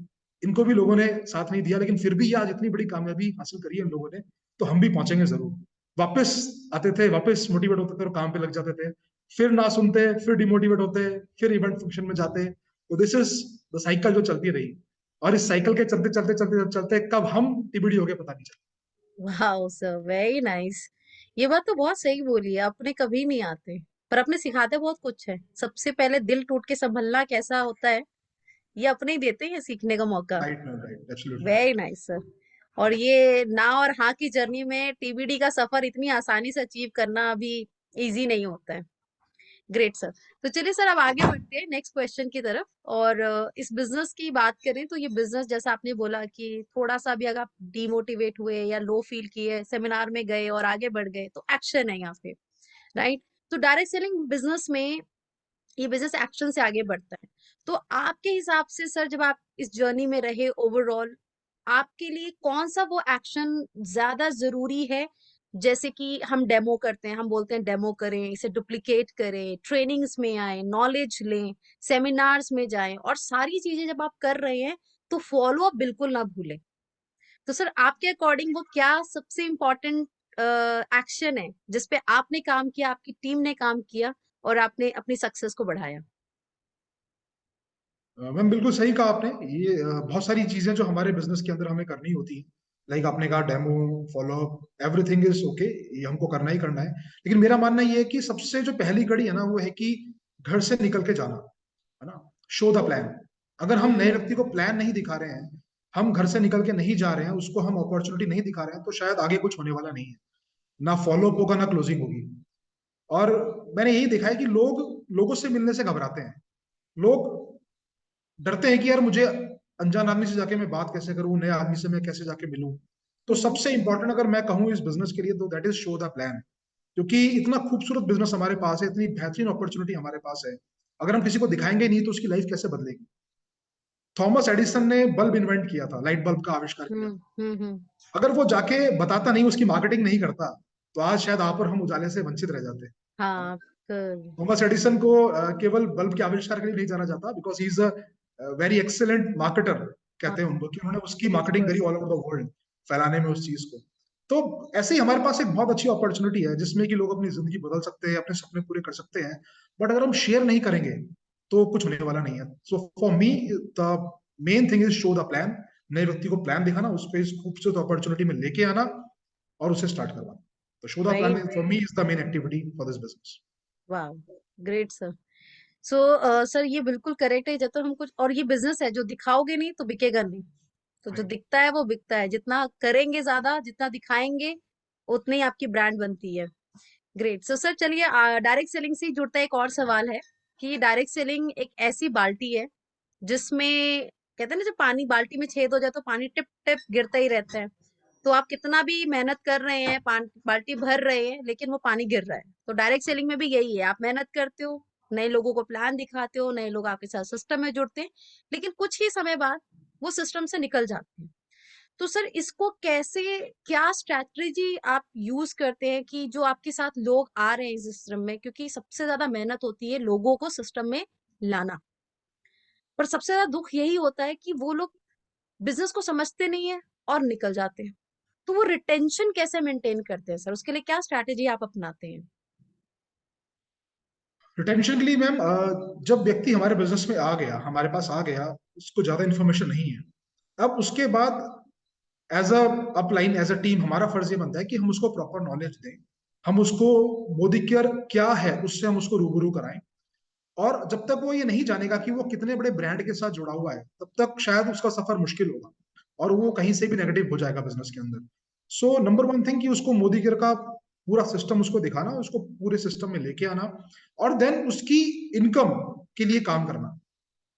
S3: इनको भी लोगों ने साथ नहीं दिया, लेकिन फिर भी ये आज इतनी बड़ी कामयाबी हासिल करी है इन लोगों ने, तो हम भी पहुंचेंगे जरूर। वापस आते थे, वापस मोटिवेट होते थे, और काम पे लग जाते थे, फिर ना सुनते, फिर डिमोटिवेट होते, फिर इवेंट फंक्शन में जाते। तो दिस इज द साइकिल जो चलती रही, और इस साइकिल के चलते चलते चलते चलते कब हम टिबड़ी हो गए पता नहीं चला।
S2: Wow sir, very nice. ये बात तो बहुत सही बोली है, अपने कभी नहीं आते, पर अपने सिखाते बहुत कुछ है। सबसे पहले दिल टूट के संभलना कैसा होता है, ये अपने ही देते हैं सीखने का मौका।
S3: Right ma'am, right, absolutely
S2: very
S3: right.
S2: Nice sir. और ये ना और हाँ की जर्नी में टीबीडी का सफर इतनी आसानी से अचीव करना अभी इजी नहीं होता है। Great sir. तो चलिए सर, अब आगे बढ़ते हैं नेक्स्ट क्वेश्चन की तरफ। और इस बिजनेस की बात करें तो ये बिजनेस, जैसा आपने बोला कि थोड़ा सा भी अगर आप डिमोटिवेट हुए या लो फील किए, सेमिनार में गए और आगे बढ़ गए, तो एक्शन है यहाँ पे, राइट। तो डायरेक्ट सेलिंग बिजनेस में ये बिजनेस एक्शन से आगे बढ़ता है। तो आपके हिसाब से सर, जब आप इस जर्नी में रहे ओवरऑल, आपके लिए कौन सा वो एक्शन ज्यादा जरूरी है? जैसे कि हम डेमो करते हैं, हम बोलते हैं डेमो करें, इसे डुप्लीकेट करें, ट्रेनिंग्स में आए, नॉलेज लें, सेमिनार्स में जाएं, और सारी चीजें जब आप कर रहे हैं, तो फॉलो अप बिल्कुल ना भूलें। तो सर, आपके अकॉर्डिंग वो क्या सबसे इम्पोर्टेंट एक्शन है जिसपे आपने काम किया, आपकी टीम ने काम किया, और आपने अपनी सक्सेस को बढ़ाया?
S3: मैम बिल्कुल सही कहा आपने। ये बहुत सारी चीजें जो हमारे बिजनेस के अंदर हमें करनी होती है, लाइक आपने कहा demo, follow up, everything is okay, ये हमको करना ही करना है। लेकिन मेरा मानना ये है कि सबसे जो पहली कड़ी है ना, वो है कि घर से निकल के जाना, है ना। Show the plan. अगर हम नए व्यक्ति को प्लान नहीं दिखा रहे हैं, हम घर से निकल के नहीं जा रहे हैं, उसको हम अपॉर्चुनिटी नहीं दिखा रहे हैं, तो शायद आगे कुछ होने वाला नहीं है। ना फॉलोअप होगा, ना क्लोजिंग होगी। और मैंने यही देखा है कि लोग लोगों से मिलने से घबराते हैं। लोग डरते हैं कि यार मुझे अनजान आदमी से जाके मैं बात कैसे करूं, नए आदमी से मैं कैसे जाके मिलूं। तो सबसे इंपॉर्टेंट अगर मैं कहूं इस बिजनेस के लिए, तो that is show the plan. क्योंकि इतना खूबसूरत बिजनेस हमारे पास है, इतनी बेहतरीन अपॉर्चुनिटी हमारे पास है, अगर हम किसी को दिखाएंगे नहीं तो उसकी लाइफ कैसे बदलेगी। थॉमस एडिसन ने बल्ब इन्वेंट किया था, लाइट बल्ब का आविष्कार किया था।
S2: हम्म।
S3: अगर वो जाके बताता नहीं, उसकी मार्केटिंग नहीं करता, तो आज शायद आप और हम उजाले से वंचित रह जाते, है ना।
S2: हाँ बिल्कुल।
S3: थॉमस एडिसन को केवल बल्ब के आविष्कार के लिए नहीं जाना जाता, because he is a very excellent marketer,
S2: हाँ
S3: कहते हैं उनको, कि उन्होंने उसकी मार्केटिंग
S2: बिल्कुल।
S3: करी ऑल ओवर द वर्ल्ड, फैलाने में उस चीज को। तो ऐसे ही हमारे पास एक बहुत अच्छी अपॉर्चुनिटी है जिसमें कि लोग अपनी जिंदगी बदल सकते हैं, अपने सपने पूरे कर सकते हैं। बट अगर हम शेयर नहीं करेंगे तो कुछ होने वाला नहीं है। So for me the main thing is show the plan. नए व्यक्ति को प्लान दिखाना, उस पर इस खूबसूरत अपॉर्चुनिटी में लेके आना और उसे स्टार्ट करवाना। तो show the plan
S2: right.
S3: For me is the main activity for this business.
S2: वाह, ग्रेट सर। सो सर ये बिल्कुल करेक्ट है, जब तक हम कुछ, और ये बिजनेस है, जो दिखाओगे नहीं तो बिकेगा नहीं। तो जो दिखता है वो बिकता है, जितना करेंगे ज्यादा, जितना दिखाएंगे उतनी ही आपकी ब्रांड बनती है। ग्रेट। सो सर चलिए, डायरेक्ट सेलिंग से ही जुड़ता एक और सवाल है कि डायरेक्ट सेलिंग एक ऐसी बाल्टी है जिसमें, कहते हैं ना, जब पानी बाल्टी में छेद हो जाए तो पानी टिप टिप गिरता ही रहता है। तो आप कितना भी मेहनत कर रहे हैं, बाल्टी भर रहे हैं, लेकिन वो पानी गिर रहा है। तो डायरेक्ट सेलिंग में भी यही है, आप मेहनत करते हो, नए लोगों को प्लान दिखाते हो, नए लोग आपके साथ सिस्टम में जुड़ते हैं, लेकिन कुछ ही समय बाद वो सिस्टम से निकल जाते हैं। तो सर इसको कैसे, क्या स्ट्रैटेजी आप यूज करते हैं कि जो आपके साथ लोग आ रहे हैं इस सिस्टम में, क्योंकि सबसे ज्यादा मेहनत होती है लोगों को सिस्टम में लाना, पर सबसे ज्यादा दुख यही होता है कि वो लोग बिजनेस को समझते नहीं है और निकल जाते हैं। तो वो रिटेंशन कैसे मेंटेन करते हैं सर, उसके लिए क्या स्ट्रैटेजी आप अपनाते हैं?
S3: रिटेंशन के लिए मैम, जब व्यक्ति हमारे बिजनेस में आ गया, हमारे पास आ गया, उसको ज्यादा इन्फॉर्मेशन नहीं है, अब उसके बाद as a upline, as a team, हमारा फर्ज ये बनता है कि हम उसको प्रॉपर नॉलेज दें। हम उसको मोदी केयर क्या है उससे हम उसको रूबरू कराएं। और जब तक वो ये नहीं जानेगा कि वो कितने बड़े ब्रांड के साथ जुड़ा हुआ है, तब तक शायद उसका सफर मुश्किल होगा और वो कहीं से भी नेगेटिव हो जाएगा बिजनेस के अंदर। सो नंबर वन थिंग कि उसको मोदी केयर का पूरा सिस्टम उसको दिखाना, उसको पूरे सिस्टम में लेके आना, और देन उसकी इनकम के लिए काम करना।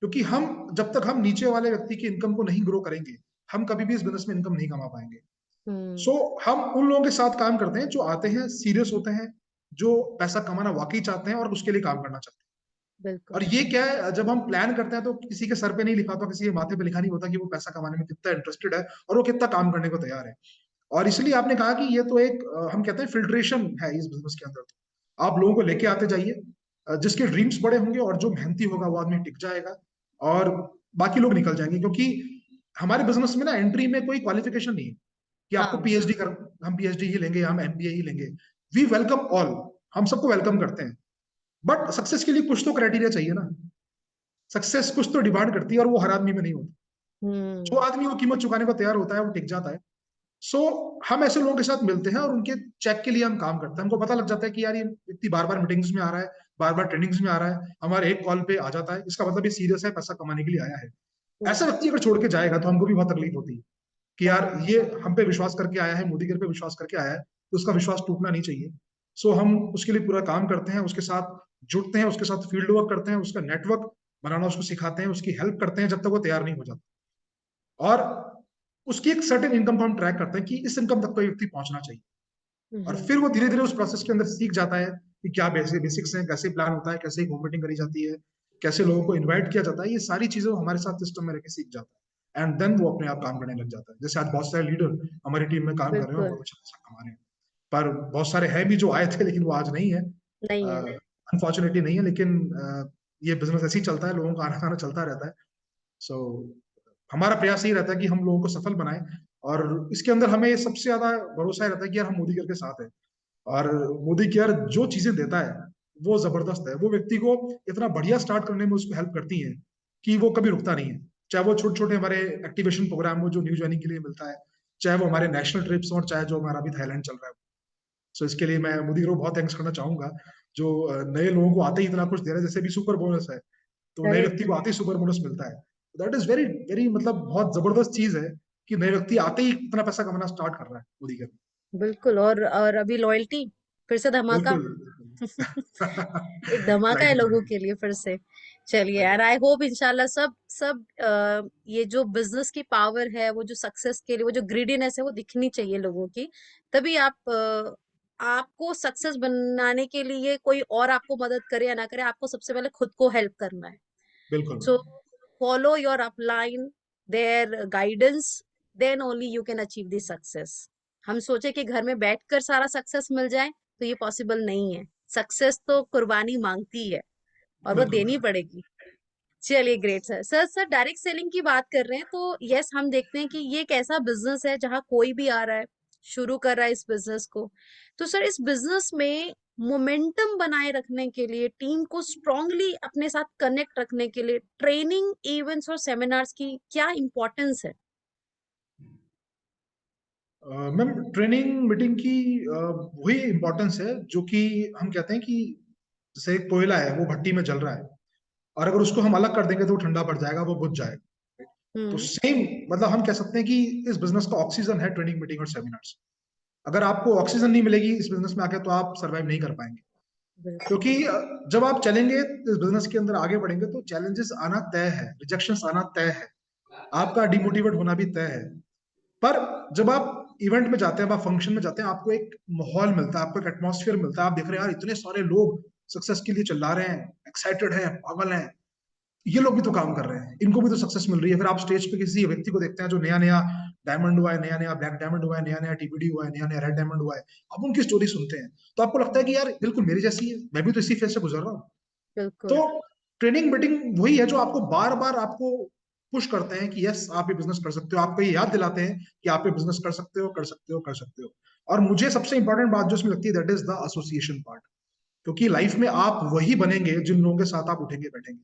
S3: क्योंकि हम, जब तक हम नीचे वाले व्यक्ति की इनकम को नहीं ग्रो करेंगे, हम कभी भी इस बिजनेस में इनकम नहीं कमा पाएंगे।
S2: हम्म।
S3: सो हम उन लोगों के साथ काम करते हैं जो आते हैं, सीरियस होते हैं, जो पैसा कमाना वाकई चाहते हैं और उसके लिए काम करना चाहते हैं। और
S2: बिल्कुल।
S3: ये क्या है, जब हम प्लान करते हैं तो किसी के सर पे नहीं लिखा होता, किसी के माथे पे लिखा नहीं होता कि वो पैसा कमाने में कितना इंटरेस्टेड है और वो कितना काम करने को तैयार है। और इसलिए आपने कहा कि ये तो एक हम कहते हैं फिल्ट्रेशन है इस बिजनेस के अंदर। तो आप लोगों को लेके आते जाइए, जिसके ड्रीम्स बड़े होंगे और जो मेहनती होगा वो आदमी टिक जाएगा, और बाकी लोग निकल जाएंगे। क्योंकि हमारे बिजनेस में ना एंट्री में कोई क्वालिफिकेशन नहीं है कि आपको
S2: हाँ।
S3: पीएचडी कर, हम पीएचडी ही लेंगे, हम एमबीए ही लेंगे। वी वेलकम ऑल, हम सबको वेलकम करते हैं। बट सक्सेस के लिए कुछ तो क्राइटेरिया चाहिए ना। सक्सेस कुछ तो डिमांड करती है और वो हर आदमी में नहीं होती। जो
S2: हम्म।
S3: आदमी वो कीमत चुकाने को तैयार होता है वो टिक जाता है। सो हम ऐसे लोगों के साथ मिलते हैं और उनके चेक के लिए हम काम करते हैं। हमको पता लग जाता है कि यार ये व्यक्ति बार बार मीटिंग्स में आ रहा है, बार बार ट्रेनिंग्स में आ रहा है, हमारे एक कॉल पे आ जाता है, इसका मतलब ये सीरियस है, पैसा कमाने के लिए आया है। ऐसा व्यक्ति अगर छोड़ के जाएगा तो हमको भी बहुत तकलीफ होती है कि यार ये हम पे विश्वास करके आया है, मोदी पे विश्वास करके आया है, तो उसका विश्वास टूटना नहीं चाहिए। सो हम उसके लिए पूरा काम करते हैं, उसके साथ जुड़ते हैं, उसके साथ फील्ड वर्क करते हैं, उसका नेटवर्क बनाना उसको सिखाते हैं, उसकी हेल्प करते हैं जब तक वो तैयार नहीं हो जाता। और उसकी एक सर्टेन इनकम को हम ट्रैक करते हैं कि इस इनकम तक कोई व्यक्ति पहुंचना चाहिए। और
S2: हम्म।
S3: फिर वो धीरे धीरे उस प्रोसेस के अंदर सीख जाता है कि क्या बेसिक्स हैं, कैसे प्लान होता है, कैसे मीटिंग करी जाती है, कैसे लोगों को इनवाइट किया जाता है। ये सारी चीजें वो हमारे साथ सिस्टम में रहकर सीख जाता है, एंड देन वो अपने आप काम करने लग जाता है। जैसे आज बहुत सारे लीडर हमारी टीम में काम कर रहे हैं और
S2: बिल्कुल।
S3: बहुत अच्छा पैसा कमा रहे हैं। पर बहुत सारे हैं भी जो आए थे लेकिन वो आज नहीं है,
S2: नहीं है।
S3: अनफॉर्चुनेटली नहीं है। लेकिन ये बिजनेस ऐसे ही चलता है, लोगों का आना जाना चलता रहता है। सो हमारा प्रयास यही रहता है कि हम लोगों को सफल बनाएं। और इसके अंदर हमें सबसे ज्यादा भरोसा रहता है कि यार हम मोदी केयर के साथ हैं। और मोदी केयर जो चीजें देता है वो जबरदस्त है। वो व्यक्ति को इतना बढ़िया स्टार्ट करने में उसको हेल्प करती है कि वो कभी रुकता नहीं है, चाहे वो छोटे छोटे हमारे एक्टिवेशन प्रोग्राम हो जो न्यू ज्वाइनिंग के लिए मिलता है, चाहे वो हमारे नेशनल ट्रिप्स हो, और चाहे जो हमारा अभी थाईलैंड चल रहा है। सो इसके लिए मैं मोदी को बहुत थैंक्स करना चाहूंगा, जो नए लोगों को आते ही इतना कुछ दे रहे हैं, जैसे भी सुपर बोनस है, तो नए व्यक्ति
S2: करेक्ट।
S3: को आते ही सुपर बोनस मिलता है। दैट इज वेरी वेरी, मतलब बहुत जबरदस्त चीज है कि नए व्यक्ति आते ही इतना पैसा कमाना स्टार्ट कर रहा है मोदी के।
S2: बिल्कुल। और अभी लॉयल्टी फिर से धमाका।
S3: बिल्कुल
S2: एक धमाका है
S3: राइट
S2: लोगों
S3: राइट
S2: के लिए फिर से। चलिए
S3: राइट।
S2: यार, आई होप इंशाल्लाह सब सब ये जो बिजनेस की पावर है, वो जो सक्सेस के लिए, वो जो ग्रीडीनेस है, वो दिखनी चाहिए लोगों की। तभी आपको सक्सेस बनाने के लिए कोई और आपको मदद करे या ना करे, आपको सबसे पहले खुद को हेल्प करना है।
S3: बिल्कुल
S2: so follow your upline, their guidance, then only you can achieve the success. हम सोचे कि घर में बैठकर सारा सक्सेस मिल जाए, तो ये पॉसिबल नहीं है। सक्सेस तो कुर्बानी मांगती है, और वो
S3: बिल्कुल।
S2: देनी पड़ेगी। चलिए great sir. Sir direct selling की बात कर रहे हैं, तो यस, हम देखते हैं कि ये एक ऐसा बिजनेस है जहां कोई भी आ रहा है, शुरू कर रहा है इस बिजनेस को। तो सर, इस बिजनेस में मोमेंटम बनाए रखने के लिए, टीम को स्ट्रांगली अपने साथ कनेक्ट रखने के लिए, ट्रेनिंग, इवेंट्स और सेमिनार्स की क्या इंपॉर्टेंस है?
S3: मैम, ट्रेनिंग मीटिंग की वही इम्पोर्टेंस है जो कि हम कहते हैं कि जैसे एक कोयला है, वो भट्टी में जल रहा है, और अगर उसको हम अलग कर देंगे तो वो ठंडा पड़ जाएगा, वो बुझ जाएगा। तो
S2: हम्म।
S3: सेम, मतलब हम कह सकते हैं कि इस बिजनेस का ऑक्सीजन है ट्रेनिंग मीटिंग और सेमिनार्स। अगर आपको ऑक्सीजन नहीं मिलेगी इस बिजनेस में आके, तो आप सर्वाइव नहीं कर पाएंगे।
S2: बिल्कुल।
S3: क्योंकि जब आप चलेंगे इस बिजनेस के अंदर आगे बढ़ेंगे, तो चैलेंजेस आना तय है, रिजेक्शंस आना तय है, आपका डिमोटिवेट होना भी तय है। पर जब आप इवेंट में जाते हैं, आप फंक्शन में जाते हैं, आपको एक माहौल मिलता है, आपको एक एटमॉस्फेयर मिलता है, आप देख रहे हैं यार इतने सारे लोग सक्सेस के लिए चिल्ला रहे हैं, एक्साइटेड है, पागल हैं, ये लोग भी तो काम कर रहे हैं, इनको भी तो सक्सेस मिल रही है। फिर आप स्टेज पे किसी व्यक्ति को देखते हैं जो नया नया डायमंड हुआ है, नया नया ब्लैक डायमंड हुआ है, नया नया टीबीडी हुआ है, नया नया रेड डायमंड हुआ है, अब उनकी स्टोरी सुनते हैं, तो आपको लगता है कि यार बिल्कुल मेरी जैसी है, मैं भी तो इसी फेज से गुजर रहा हूँ। तो
S2: बिल्कुल।
S3: ट्रेनिंग मीटिंग वही है जो आपको बार बार आपको पुश करते हैं कि यस आप ये बिजनेस कर सकते हो, आपको ये याद दिलाते हैं कि आप ये बिजनेस कर सकते हो, कर सकते हो, कर सकते हो। और मुझे सबसे इंपॉर्टेंट बात जो इसमें लगती है, that is the association part. क्योंकि लाइफ में आप वही बनेंगे जिन लोगों के साथ आप उठेंगे बैठेंगे।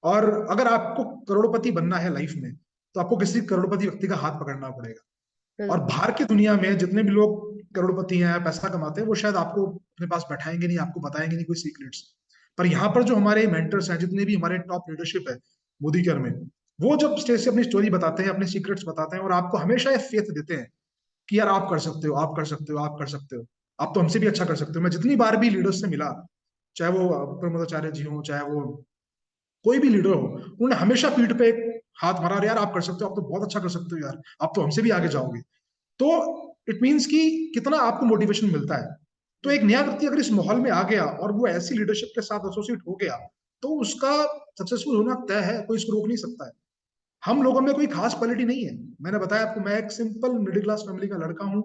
S3: और अगर आपको करोड़पति बनना है लाइफ में, तो आपको किसी करोड़पति व्यक्ति का हाथ पकड़ना पड़ेगा। और
S2: बिल्कुल।
S3: बाहर की दुनिया में जितने भी लोग करोड़पति हैं, पैसा कमाते हैं, वो शायद आपको अपने पास बैठाएंगे नहीं, आपको बताएंगे नहीं कोई सीक्रेट्स। पर यहाँ पर जो हमारे मेंटर्स हैं, जितने भी हमारे टॉप लीडरशिप है मोदी केयर में, वो जब स्टेज से अपनी स्टोरी बताते हैं, अपने सीक्रेट्स बताते हैं, और आपको हमेशा ये फेथ देते हैं कि यार आप कर सकते हो, आप कर सकते हो, आप कर सकते हो, आप तो हमसे भी अच्छा कर सकते हो। मैं जितनी बार भी लीडर्स से मिला, चाहे वो प्रमोदाचार्य जी हो, चाहे वो कोई भी लीडर हो, उन्होंने हमेशा पीठ पे एक हाथ मारा, यार आप कर सकते हो, आप तो बहुत अच्छा कर सकते हो यार, आप तो हमसे भी आगे जाओगे। तो इट मीन्स कि कितना आपको मोटिवेशन मिलता है। तो एक नया व्यक्ति अगर इस माहौल में आ गया और वो ऐसी लीडरशिप के साथ एसोसिएट हो गया, तो उसका सक्सेसफुल होना तय है, कोई इसको रोक नहीं सकता है। हम लोगों में कोई खास क्वालिटी नहीं है। मैंने बताया आपको, मैं एक सिंपल मिडिल क्लास फैमिली का लड़का हूँ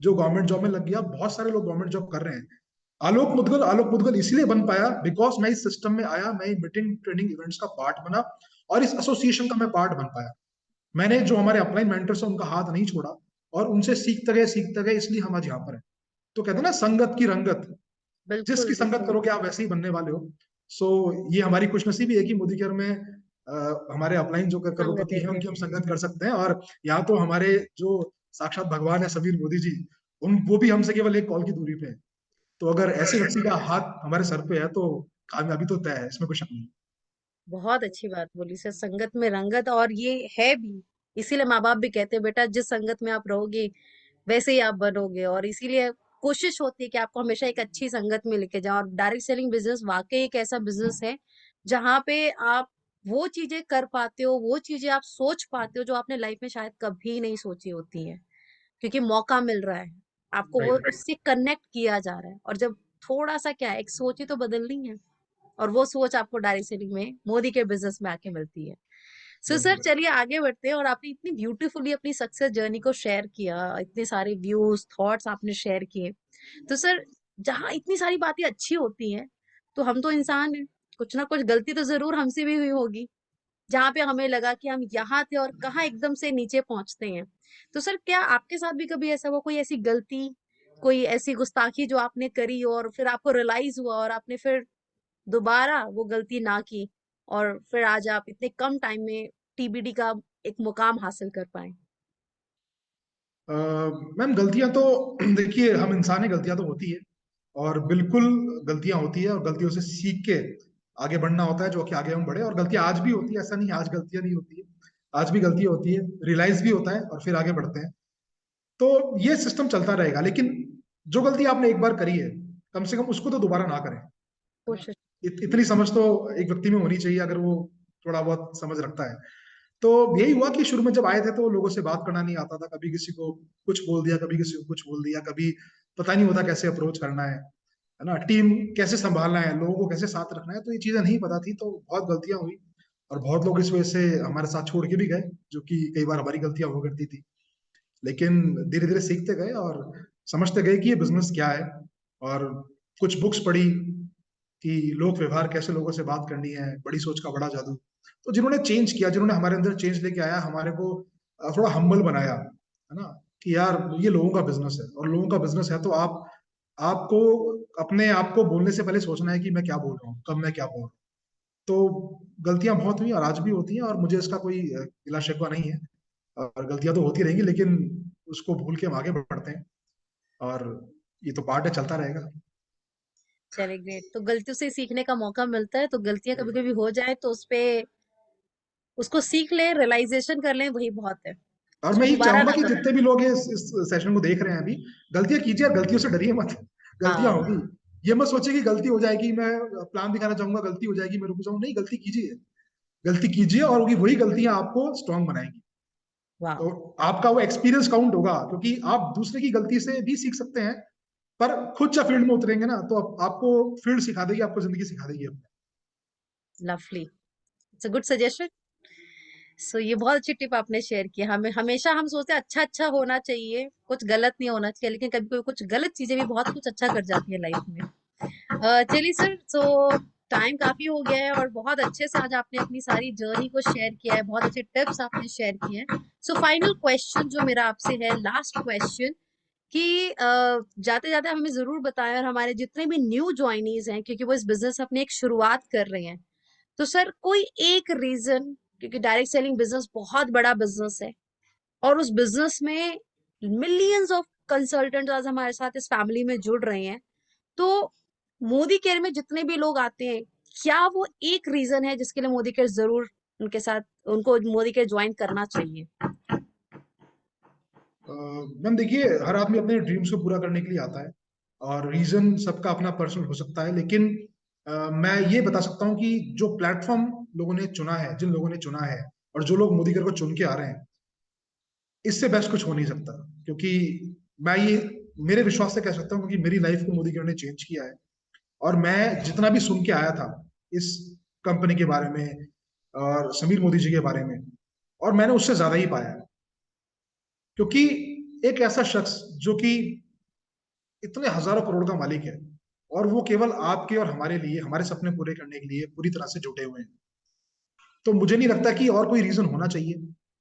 S3: जो गवर्नमेंट जॉब में लग गया। बहुत सारे लोग गवर्नमेंट जॉब कर रहे हैं। आलोक मुदगल इसलिए बन पाया बिकॉज मैं इस सिस्टम में आया, मैं मीटिंग ट्रेनिंग इवेंट्स का पार्ट बना, और इस एसोसिएशन का मैं पार्ट बन पाया। मैंने जो हमारे अपलाइन मेंटर्स हैं उनका हाथ नहीं छोड़ा, और उनसे सीखते गए, इसलिए हम आज यहाँ पर हैं। तो कहते हैं ना, संगत की रंगत,
S2: बिल्कुल।
S3: जिसकी संगत
S2: बिल्कुल।
S3: करोगे आप वैसे ही बनने वाले हो। सो ये हमारी खुशनसीबी है कि मोदी केयर में हमारे अपलाइन जो
S2: संगत
S3: करोड़पति
S2: है
S3: हैं
S2: थे।
S3: उनकी हम संगत कर सकते हैं। और यहाँ तो हमारे जो साक्षात भगवान है समीर मोदी जी, उन वो भी हमसे केवल एक कॉल की दूरी पे है। तो अगर ऐसे व्यक्ति का हाथ हमारे सर पे है, तो कामयाबी तो तय है, इसमें कोई शक नहीं।
S2: बहुत अच्छी बात बोली सर, संगत में रंगत, और ये है भी। इसीलिए माँ बाप भी कहते हैं, बेटा जिस संगत में आप रहोगे वैसे ही आप बनोगे। और इसीलिए कोशिश होती है कि आपको हमेशा एक अच्छी संगत में लेके जाओ। और डायरेक्ट सेलिंग बिजनेस वाकई एक ऐसा बिजनेस है जहाँ पे आप वो चीजें कर पाते हो, वो चीजें आप सोच पाते हो जो आपने लाइफ में शायद कभी नहीं सोची होती है, क्योंकि मौका मिल रहा है आपको, वो
S3: राइट राइट।
S2: उससे कनेक्ट किया जा रहा है। और जब थोड़ा सा क्या है, एक सोच ही तो बदलनी है, और वो सोच आपको डायरेक्ट सेलिंग में, मोदी के बिजनेस में आके मिलती है। सो सर
S3: बिल्कुल।
S2: चलिए आगे बढ़ते हैं। और आपने इतनी ब्यूटीफुली अपनी सक्सेस जर्नी को शेयर किया, इतने सारे व्यूज, थॉट्स आपने शेयर किए। तो सर, जहाँ इतनी सारी बातें अच्छी होती हैं, तो हम तो इंसान हैं, कुछ ना कुछ गलती तो जरूर हमसे भी हुई होगी, जहाँ पे हमें लगा कि हम यहाँ थे और कहाँ एकदम से नीचे पहुंचते हैं। तो सर, क्या आपके साथ भी कभी ऐसा हुआ, कोई ऐसी गलती, कोई ऐसी गुस्ताखी जो आपने करी और फिर आपको रियलाइज हुआ और आपने फिर दोबारा वो गलती ना की, और फिर आज आप इतने कम टाइम में TBD का एक मुकाम हासिल कर पाए?
S3: मैम गलतियां तो देखिए, हम इंसान है, गलतियां तो होती है, और बिल्कुल गलतियां होती है, और गलतियों से सीख के आगे बढ़ना होता है, जो कि आगे हम बढ़े। और गलतियां आज भी होती है, ऐसा नहीं आज गलतियां नहीं होती है, आज भी गलतियां होती है, रियलाइज भी होता है और फिर आगे बढ़ते हैं। तो ये सिस्टम चलता रहेगा, लेकिन जो गलती आपने एक बार करी है, कम से कम उसको तो दोबारा ना करें, है ना।
S2: कोशिश।
S3: इतनी समझ तो एक व्यक्ति में होनी चाहिए, अगर वो थोड़ा बहुत समझ रखता है। तो यही हुआ कि शुरू में जब आए थे तो लोगों से बात करना नहीं आता था, कभी किसी को कुछ बोल दिया, कभी किसी को कुछ बोल दिया, कभी पता नहीं होता कैसे अप्रोच करना है ना, टीम कैसे संभालना है, लोगों को कैसे साथ रखना है, तो ये चीजें नहीं पता थी, तो बहुत गलतियां हुई, और बहुत लोग इस वजह से हमारे साथ छोड़ के भी गए, जो कि कई बार हमारी गलतियां हो करती थी। लेकिन धीरे धीरे सीखते गए और समझते गए कि ये बिजनेस क्या है, और कुछ बुक्स पढ़ी कि लोक व्यवहार, कैसे लोगों से बात करनी है, बड़ी सोच का बड़ा जादू। तो जिन्होंने चेंज किया, जिन्होंने हमारे अंदर चेंज लेके आया, हमारे को थोड़ा हम्बल बनाया, है ना, कि यार ये लोगों का बिजनेस है, और लोगों का बिजनेस है तो आपको अपने आप को बोलने से पहले सोचना है कि मैं क्या बोल रहा हूँ, कब मैं क्या बोल रहा हूँ। तो गलतियां बहुत हुई और आज भी होती हैं, और मुझे इसका कोई गिला शिकवा नहीं है, और गलतियां तो होती रहेंगी, लेकिन उसको भूल के हम आगे बढ़ते हैं, और ये तो पार्ट है, चलता रहेगा।
S2: चलिए ग्रेट। तो गलतियों से सीखने का मौका मिलता है, तो गलतियां कभी कभी हो जाए तो उस पे उसको सीख लें, रियलाइजेशन कर लें, वही बहुत है।
S3: और
S2: उसको
S3: मैं ये
S2: दोबारा
S3: चाहूंगा
S2: ना
S3: कि
S2: करें।
S3: जितने भी लोग इस सेशन को देख रहे हैं अभी, गलतियां कीजिए और गलतियों से डरिए मत। गलतियां
S2: हाँ।
S3: होगी, ये मत सोचिए कि गलती हो जाएगी, मैं प्लान दिखाना चाहूंगा, गलती हो जाएगी मैं रुक जाऊं, नहीं, गलती कीजिए, गलती कीजिए, और वही गलतियां आपको स्ट्रांग बनाएंगी।
S2: वाह।
S3: तो आपका वो एक्सपीरियंस काउंट होगा, क्योंकि आप दूसरे की गलती से भी सीख सकते हैं, पर खुद जब फील्ड में उतरेंगे ना, तो आपको फील्ड सिखा देगी, आपको जिंदगी सिखा देगी अपने।
S2: Lovely. It's a good suggestion. So ये बहुत अच्छी टिप आपने शेयर की। हमें हमेशा हम सोचते हैं अच्छा अच्छा होना चाहिए, कुछ गलत नहीं होना चाहिए, लेकिन कभी कभी कुछ गलत चीजें भी बहुत कुछ अच्छा कर जाती है लाइफ में। चलिए सर, सो टाइम काफी हो गया है और बहुत अच्छे से आज आपने अपनी सारी जर्नी को शेयर किया है, बहुत अच्छे टिप्स आपने शेयर किए हैं। सो फाइनल क्वेश्चन जो मेरा आपसे है, लास्ट क्वेश्चन, कि जाते जाते हमें जरूर बताएं, और हमारे जितने भी न्यू ज्वाइनीज हैं, क्योंकि वो इस बिजनेस अपनी एक शुरुआत कर रहे हैं, तो सर कोई एक रीजन, क्योंकि डायरेक्ट सेलिंग बिजनेस बहुत बड़ा बिजनेस है, और उस बिजनेस में मिलियंस ऑफ कंसल्टेंट आज हमारे साथ इस फैमिली में जुड़ रहे हैं, तो मोदी केयर में जितने भी लोग आते हैं, क्या वो एक रीजन है जिसके लिए मोदी केयर जरूर उनके साथ, उनको मोदी केयर ज्वाइन करना चाहिए?
S3: मैम देखिए, हर आदमी अपने ड्रीम्स को पूरा करने के लिए आता है, और रीजन सबका अपना पर्सनल हो सकता है, लेकिन मैं ये बता सकता हूँ कि जो प्लेटफॉर्म लोगों ने चुना है, जिन लोगों ने चुना है, और जो लोग मोदी केयर को चुन के आ रहे हैं, इससे बेस्ट कुछ हो नहीं सकता। क्योंकि मैं ये मेरे विश्वास से कह सकता हूँ, क्योंकि मेरी लाइफ को मोदी केयर ने चेंज किया है, और मैं जितना भी सुन के आया था इस कंपनी के बारे में और समीर मोदी जी के बारे में, और मैंने उससे ज्यादा ही पाया है। क्योंकि एक ऐसा शख्स जो कि इतने हजारों करोड़ का मालिक है, और वो केवल आपके और हमारे लिए, हमारे सपने पूरे करने के लिए पूरी तरह से जुटे हुए हैं, तो मुझे नहीं लगता कि और कोई रीजन होना चाहिए।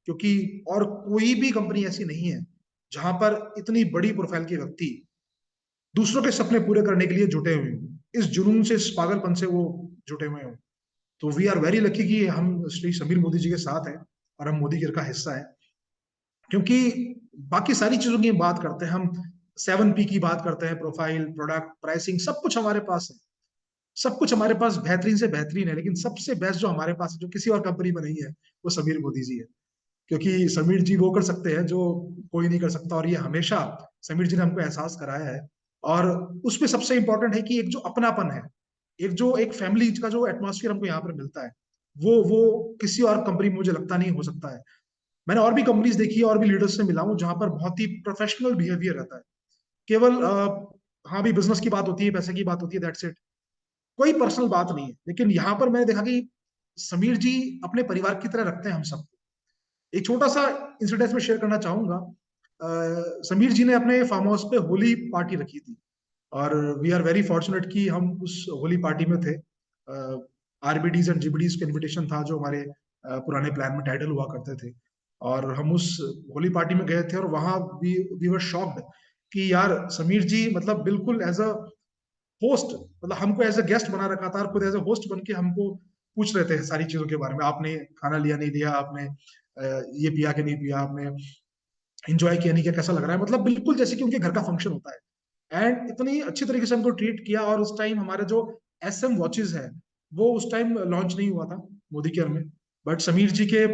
S3: क्योंकि और कोई भी कंपनी ऐसी नहीं है जहां पर इतनी बड़ी प्रोफाइल के व्यक्ति दूसरों के सपने पूरे करने के लिए जुटे हुए हैं, इस जुनून से, इस पागलपन से वो जुटे हुए हैं। तो वी आर वेरी लकी कि हम श्री समीर मोदी जी के साथ हैं, और हम मोदी केयर का हिस्सा है। क्योंकि बाकी सारी चीजों की बात करते हैं हम, 7P की बात करते हैं, प्रोफाइल, प्रोडक्ट, प्राइसिंग, सब कुछ हमारे पास है, सब कुछ हमारे पास बेहतरीन से बेहतरीन है, लेकिन सबसे बेस्ट जो हमारे पास है, जो किसी और कंपनी में नहीं है, वो समीर मोदी जी है। क्योंकि समीर जी वो कर सकते हैं जो कोई नहीं कर सकता, और ये हमेशा समीर जी ने हमको एहसास कराया है। और उसमें सबसे इंपॉर्टेंट है कि एक जो अपनापन है, एक जो एक फैमिली का जो एटमॉस्फेयर हमको यहाँ पर मिलता है, वो किसी और कंपनी में मुझे लगता नहीं हो सकता है। मैंने और भी कंपनीज देखी है, और भी लीडर्स से मिला हूँ, जहां पर बहुत ही प्रोफेशनल बिहेवियर रहता है, केवल हाँ भी बिजनेस की बात होती है, पैसे की बात होती है, दैट्स इट, कोई पर्सनल बात नहीं है। लेकिन यहाँ पर मैंने देखा कि समीर जी अपने परिवार की तरह रखते हैं हम सब। एक छोटा सा इंसिडेंस में शेयर करना चाहूंगा। समीर जी ने अपने फार्म हाउस पे होली पार्टी रखी थी, और वी आर वेरी फॉर्चुनेट कि हम उस होली पार्टी में थे। आरबीडीज एंड जीबीडीज का इनविटेशन था, जो हमारे पुराने प्लान में टाइटल हुआ करते थे, और हम उस होली पार्टी में गए थे, और वहां वी वर शॉक्ड कि यार समीर जी मतलब बिल्कुल एज अ होस्ट, मतलब हमको एज अ गेस्ट बना रखा था, और खुद एज अ होस्ट बन के हमको पूछ रहे थे सारी चीजों के बारे में, आपने खाना लिया नहीं लिया, आपने ये पिया कि नहीं पिया, आपने एंजॉय किया नहीं किया, कैसा लग रहा है, मतलब बिल्कुल जैसे कि उनके घर का फंक्शन होता है। एंड इतनी अच्छी तरीके से हमको ट्रीट किया। और उस टाइम हमारे जो SM वॉचेस है वो उस टाइम लॉन्च नहीं हुआ था मोदी केयर में, बट समीर जी के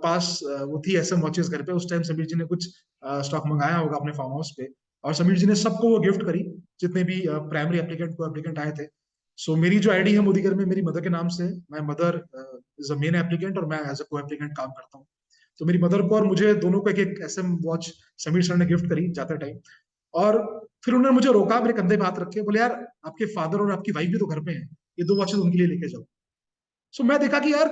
S3: पास वो थी SM वॉचेस घर पे। उस टाइम समीर जी ने कुछ स्टॉक मंगाया होगा अपने फार्म हाउस पे, और समीर जी ने सबको वो गिफ्ट करी, जितने भी प्राइमरी एप्लीकेंट को एप्लीकेंट आए थे। सो मेरी जो आईडी है मोदी केयर में मेरी मदर के नाम से, मैं mother is a main applicant और मैं एज अ को एप्लीकेंट काम करता हूँ। तो मेरी मदर को और मुझे दोनों को एक एक SM वॉच समीर सर ने गिफ्ट करी जाते टाइम। और फिर उन्होंने मुझे रोका, मेरे कंधे पे हाथ रख के बोले, यार आपके फादर और आपकी वाइफ भी तो घर पे हैं, ये 2 वॉचेस उनके लिए लेके जाओ। सो मैं देखा कि यार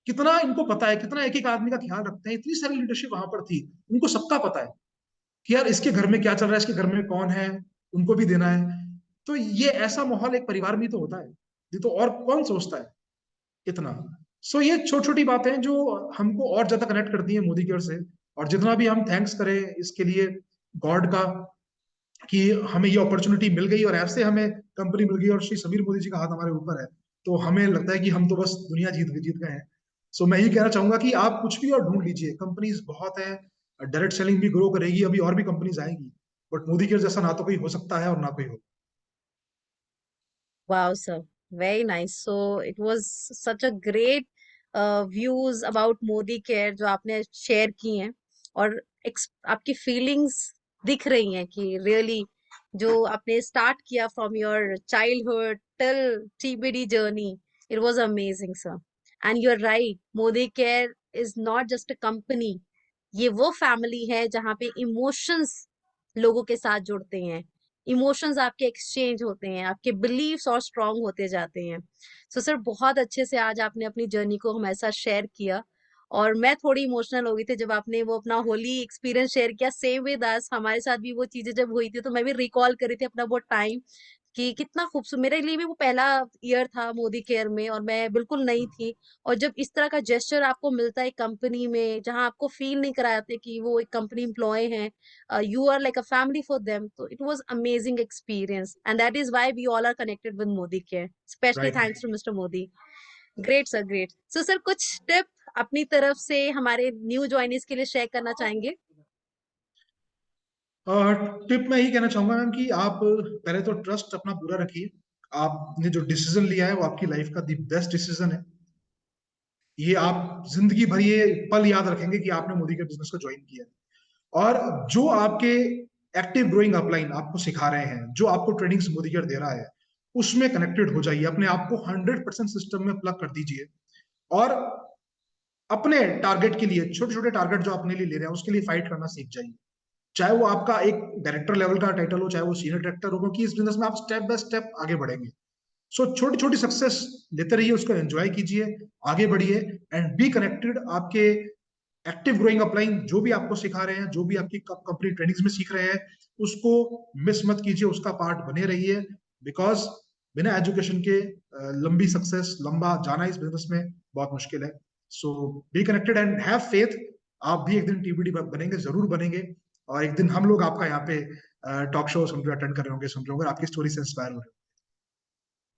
S3: कितना इनको पता है, कितना एक एक आदमी का ख्याल रखते हैं, इतनी सारी लीडरशिप वहां पर थी, उनको सबका पता है कि यार इसके घर में क्या चल रहा है, इसके घर में कौन है, उनको भी देना है। तो ये ऐसा माहौल एक परिवार में तो होता है, ये तो और कौन सोचता है इतना। सो ये छोटी छोटी बातें जो हमको और ज्यादा कनेक्ट करती हैं मोदी केयर से। और जितना भी हम थैंक्स करें इसके लिए गॉड का कि हमें ये अपॉर्चुनिटी मिल गई और ऐसे हमें कंपनी मिल गई और श्री समीर मोदी जी का हाथ हमारे ऊपर है, तो हमें लगता है कि हम तो बस दुनिया जीत जीत गए हैं। सो मैं ये कहना चाहूंगा कि आप कुछ भी और ढूंढ लीजिए, कंपनीज बहुत है, डायरेक्ट सेलिंग भी ग्रो करेगी, अभी और भी कंपनीज आएंगी, बट मोदी केयर जैसा ना तो कोई हो सकता है और ना कोई हो।
S2: Wow, sir. Very nice. So it was such a great views about Modi Care जो आपने शेयर की हैं, और आपकी फीलिंग्स दिख रही हैं कि रियली जो आपने स्टार्ट किया from your childhood till TBD journey, it was amazing sir. And you are right, Modicare is not just a company, ये वो फैमिली है जहाँ पे इमोशंस लोगों के साथ जुड़ते हैं, इमोशंस आपके एक्सचेंज होते हैं, आपके बिलीव्स और स्ट्रांग होते जाते हैं। सो सर बहुत अच्छे से आज आपने अपनी जर्नी को हमारे साथ शेयर किया, और मैं थोड़ी इमोशनल हो गई थी जब आपने वो अपना होली एक्सपीरियंस शेयर किया। सेम विद अस, हमारे साथ भी वो चीजें जब हुई थी तो मैं भी रिकॉल कर रही थी अपना वो टाइम कि कितना खूबसूरत, मेरे लिए भी वो पहला ईयर था मोदी केयर में और मैं बिल्कुल नई थी। और जब इस तरह का जेस्चर आपको मिलता है कंपनी में जहां आपको फील नहीं कराते कि वो एक कंपनी एम्प्लॉय हैं, you are like a family for them, so it was amazing experience, and that is why we all are connected with Modi Care, especially
S3: right.
S2: thanks to Mr. Modi. Great sir, great. So sir, कुछ tip अपनी तरफ से हमारे new ज्वाइनिस के लिए share करना चाहेंगे?
S3: Tip मैं यही कहना चाहूंगा मैम कि आप पहले तो ट्रस्ट अपना पूरा रखिए। आपने जो डिसीजन लिया है वो आपकी लाइफ का दी बेस्ट डिसीजन है। ये आप जिंदगी भर ये पल याद रखेंगे कि आपने मोदी के बिजनेस को ज्वाइन किया है। और जो आपके एक्टिव ग्रोइंग अपलाइन आपको सिखा रहे हैं, जो आपको ट्रेनिंग्स मोदी केयर दे रहा है, उसमें कनेक्टेड हो जाइए, अपने आप को 100% सिस्टम में प्लग कर दीजिए। और अपने टारगेट के लिए, छोटे छोटे टारगेट जो अपने लिए ले रहे हैं उसके लिए फाइट करना सीख जाइए। चाहे वो आपका एक डायरेक्टर लेवल का टाइटल हो, चाहे वो सीनियर डायरेक्टर हो, क्योंकि इस बिजनेस में आप स्टेप बाय स्टेप आगे बढ़ेंगे। सो छोटी छोटी सक्सेस लेते रहिए, उसको एंजॉय कीजिए, आगे बढ़िए, एंड बी कनेक्टेड। आपके एक्टिव ग्रोइंग अपलाइन जो भी आपको सिखा रहे हैं, जो भी आपकी कंपनी ट्रेनिंग्स में सीख रहे हैं, उसको मिस मत कीजिए, उसका पार्ट बने रहिए। बिकॉज बिना एजुकेशन के लंबी सक्सेस, लंबा जाना इस बिजनेस में बहुत मुश्किल है। So be connected and have faith. आप भी एक दिन TBD बनेंगे, जरूर बनेंगे। और एक दिन हम लोग आपका यहाँ पे टॉक शो सुन रहे, अटेंड कर रहे होंगे, सुन रहे होंगे, आपकी स्टोरी से इंस्पायर हो रहे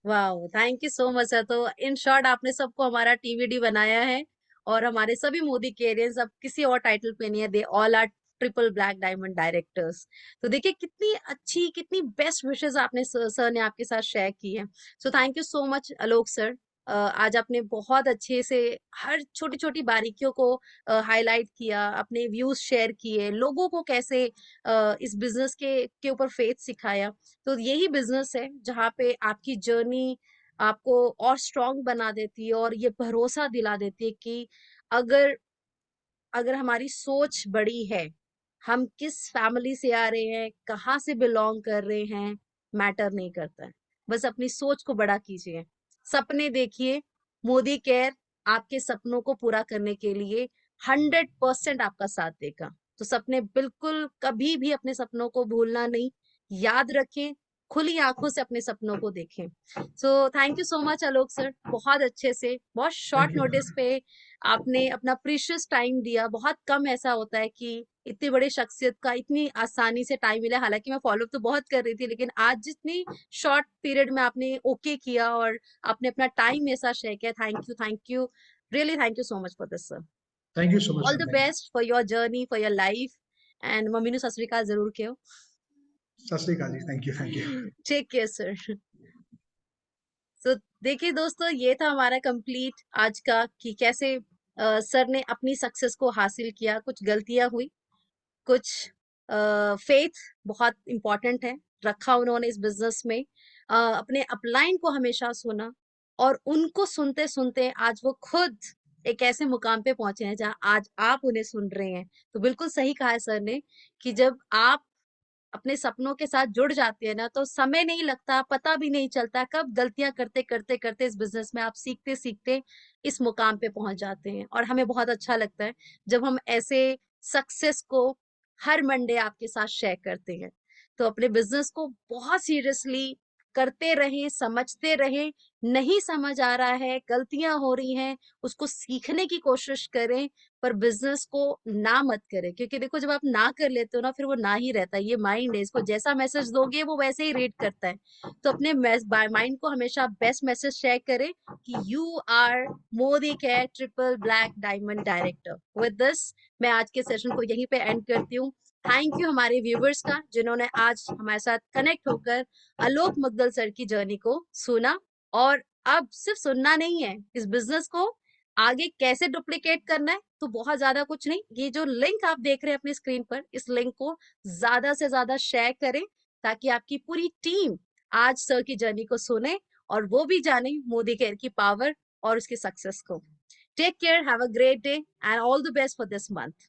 S2: wow, thank you so much sir. तो इन शॉर्ट आपने सबको हमारा TVD बनाया है, और हमारे सभी मोदी केरियंस अब किसी और टाइटल पे नहीं है, they all R triple black diamond directors. तो देखिए कितनी अच्छी, कितनी बेस्ट विशेस आपने सर ने आपके साथ शेयर की है। So thank you so much Alok sir. आज आपने बहुत अच्छे से हर छोटी छोटी बारीकियों को हाईलाइट किया, अपने व्यूज शेयर किए, लोगों को कैसे इस बिजनेस के ऊपर फेथ सिखाया। तो यही बिजनेस है जहाँ पे आपकी जर्नी आपको और स्ट्रांग बना देती है और ये भरोसा दिला देती है कि अगर अगर हमारी सोच बड़ी है, हम किस फैमिली से आ रहे हैं, कहाँ से बिलोंग कर रहे हैं, मैटर नहीं करता है। बस अपनी सोच को बड़ा कीजिए, सपने देखिए। मोदी केयर आपके सपनों को पूरा करने के लिए 100% आपका साथ देगा। तो सपने बिल्कुल कभी भी अपने सपनों को भूलना नहीं, याद रखें, खुली आंखों से अपने सपनों को देखें। So thank you so much Alok sir, बहुत अच्छे से, बहुत
S3: हैं।
S2: Short
S3: thank you
S2: notice
S3: ma'am.
S2: पे आपने अपना प्रीशियस टाइम दिया। बहुत कम ऐसा होता है कि इतनी बड़ी शख्सियत का इतनी आसानी से टाइम मिला। हालांकि मैं फॉलो तो बहुत कर रही थी, लेकिन आज जितनी शॉर्ट पीरियड में आपने ओके किया और आपने अपना टाइम मेरे साथ शेयर किया, thank you, really thank you so much for this sir.
S3: Thank you so much
S2: all
S3: ma'am,
S2: the
S3: thank you.
S2: Best for your journey, for your life, and mummy नु सत श्री अकाल जरूर कहो।
S3: सत श्री अकाल जी, thank you, thank you.
S2: Take care sir. तो देखिए दोस्तों, ये था हमारा कंप्लीट आज का कि कैसे सर ने अपनी सक्सेस को हासिल किया। कुछ गलतियां हुई, कुछ फेथ बहुत इंपॉर्टेंट है रखा उन्होंने इस बिजनेस में, अपने अपलाइन को हमेशा सुना, और उनको सुनते सुनते आज वो खुद एक ऐसे मुकाम पे पहुंचे हैं जहां आज आप उन्हें सुन रहे हैं। तो बिल्कुल सही कहा है सर ने कि जब आप अपने सपनों के साथ जुड़ जाते हैं ना, तो समय नहीं लगता, पता भी नहीं चलता कब गलतियां करते करते करते इस बिजनेस में आप सीखते सीखते इस मुकाम पे पहुंच जाते हैं। और हमें बहुत अच्छा लगता है जब हम ऐसे सक्सेस को हर मंडे आपके साथ शेयर करते हैं। तो अपने बिजनेस को बहुत सीरियसली करते रहें, समझते रहें। नहीं समझ आ रहा है, गलतियां हो रही हैं, उसको सीखने की कोशिश करें, पर बिजनेस को ना मत करें। क्योंकि देखो, जब आप ना कर लेते हो ना, फिर वो ना ही रहता है। ये माइंड है, इसको जैसा मैसेज दोगे वो वैसे ही रीड करता है। तो अपने माइंड को हमेशा बेस्ट मैसेज शेयर करें कि you are Modicare triple black diamond director. With this मैं आज के सेशन को यहीं पे एंड करती हूँ। थैंक यू हमारे व्यूवर्स का, जिन्होंने आज हमारे साथ कनेक्ट होकर आलोक मुग्दल सर की जर्नी को सुना। और अब सिर्फ सुनना नहीं है, इस बिजनेस को आगे कैसे डुप्लीकेट करना है, तो बहुत ज्यादा कुछ नहीं, ये जो लिंक आप देख रहे हैं अपनी स्क्रीन पर, इस लिंक को ज्यादा से ज्यादा शेयर करें, ताकि आपकी पूरी टीम आज सर की जर्नी को सुने और वो भी जाने मोदी केयर की पावर और उसकी सक्सेस को। Take care, have a great day, and all the best for this month.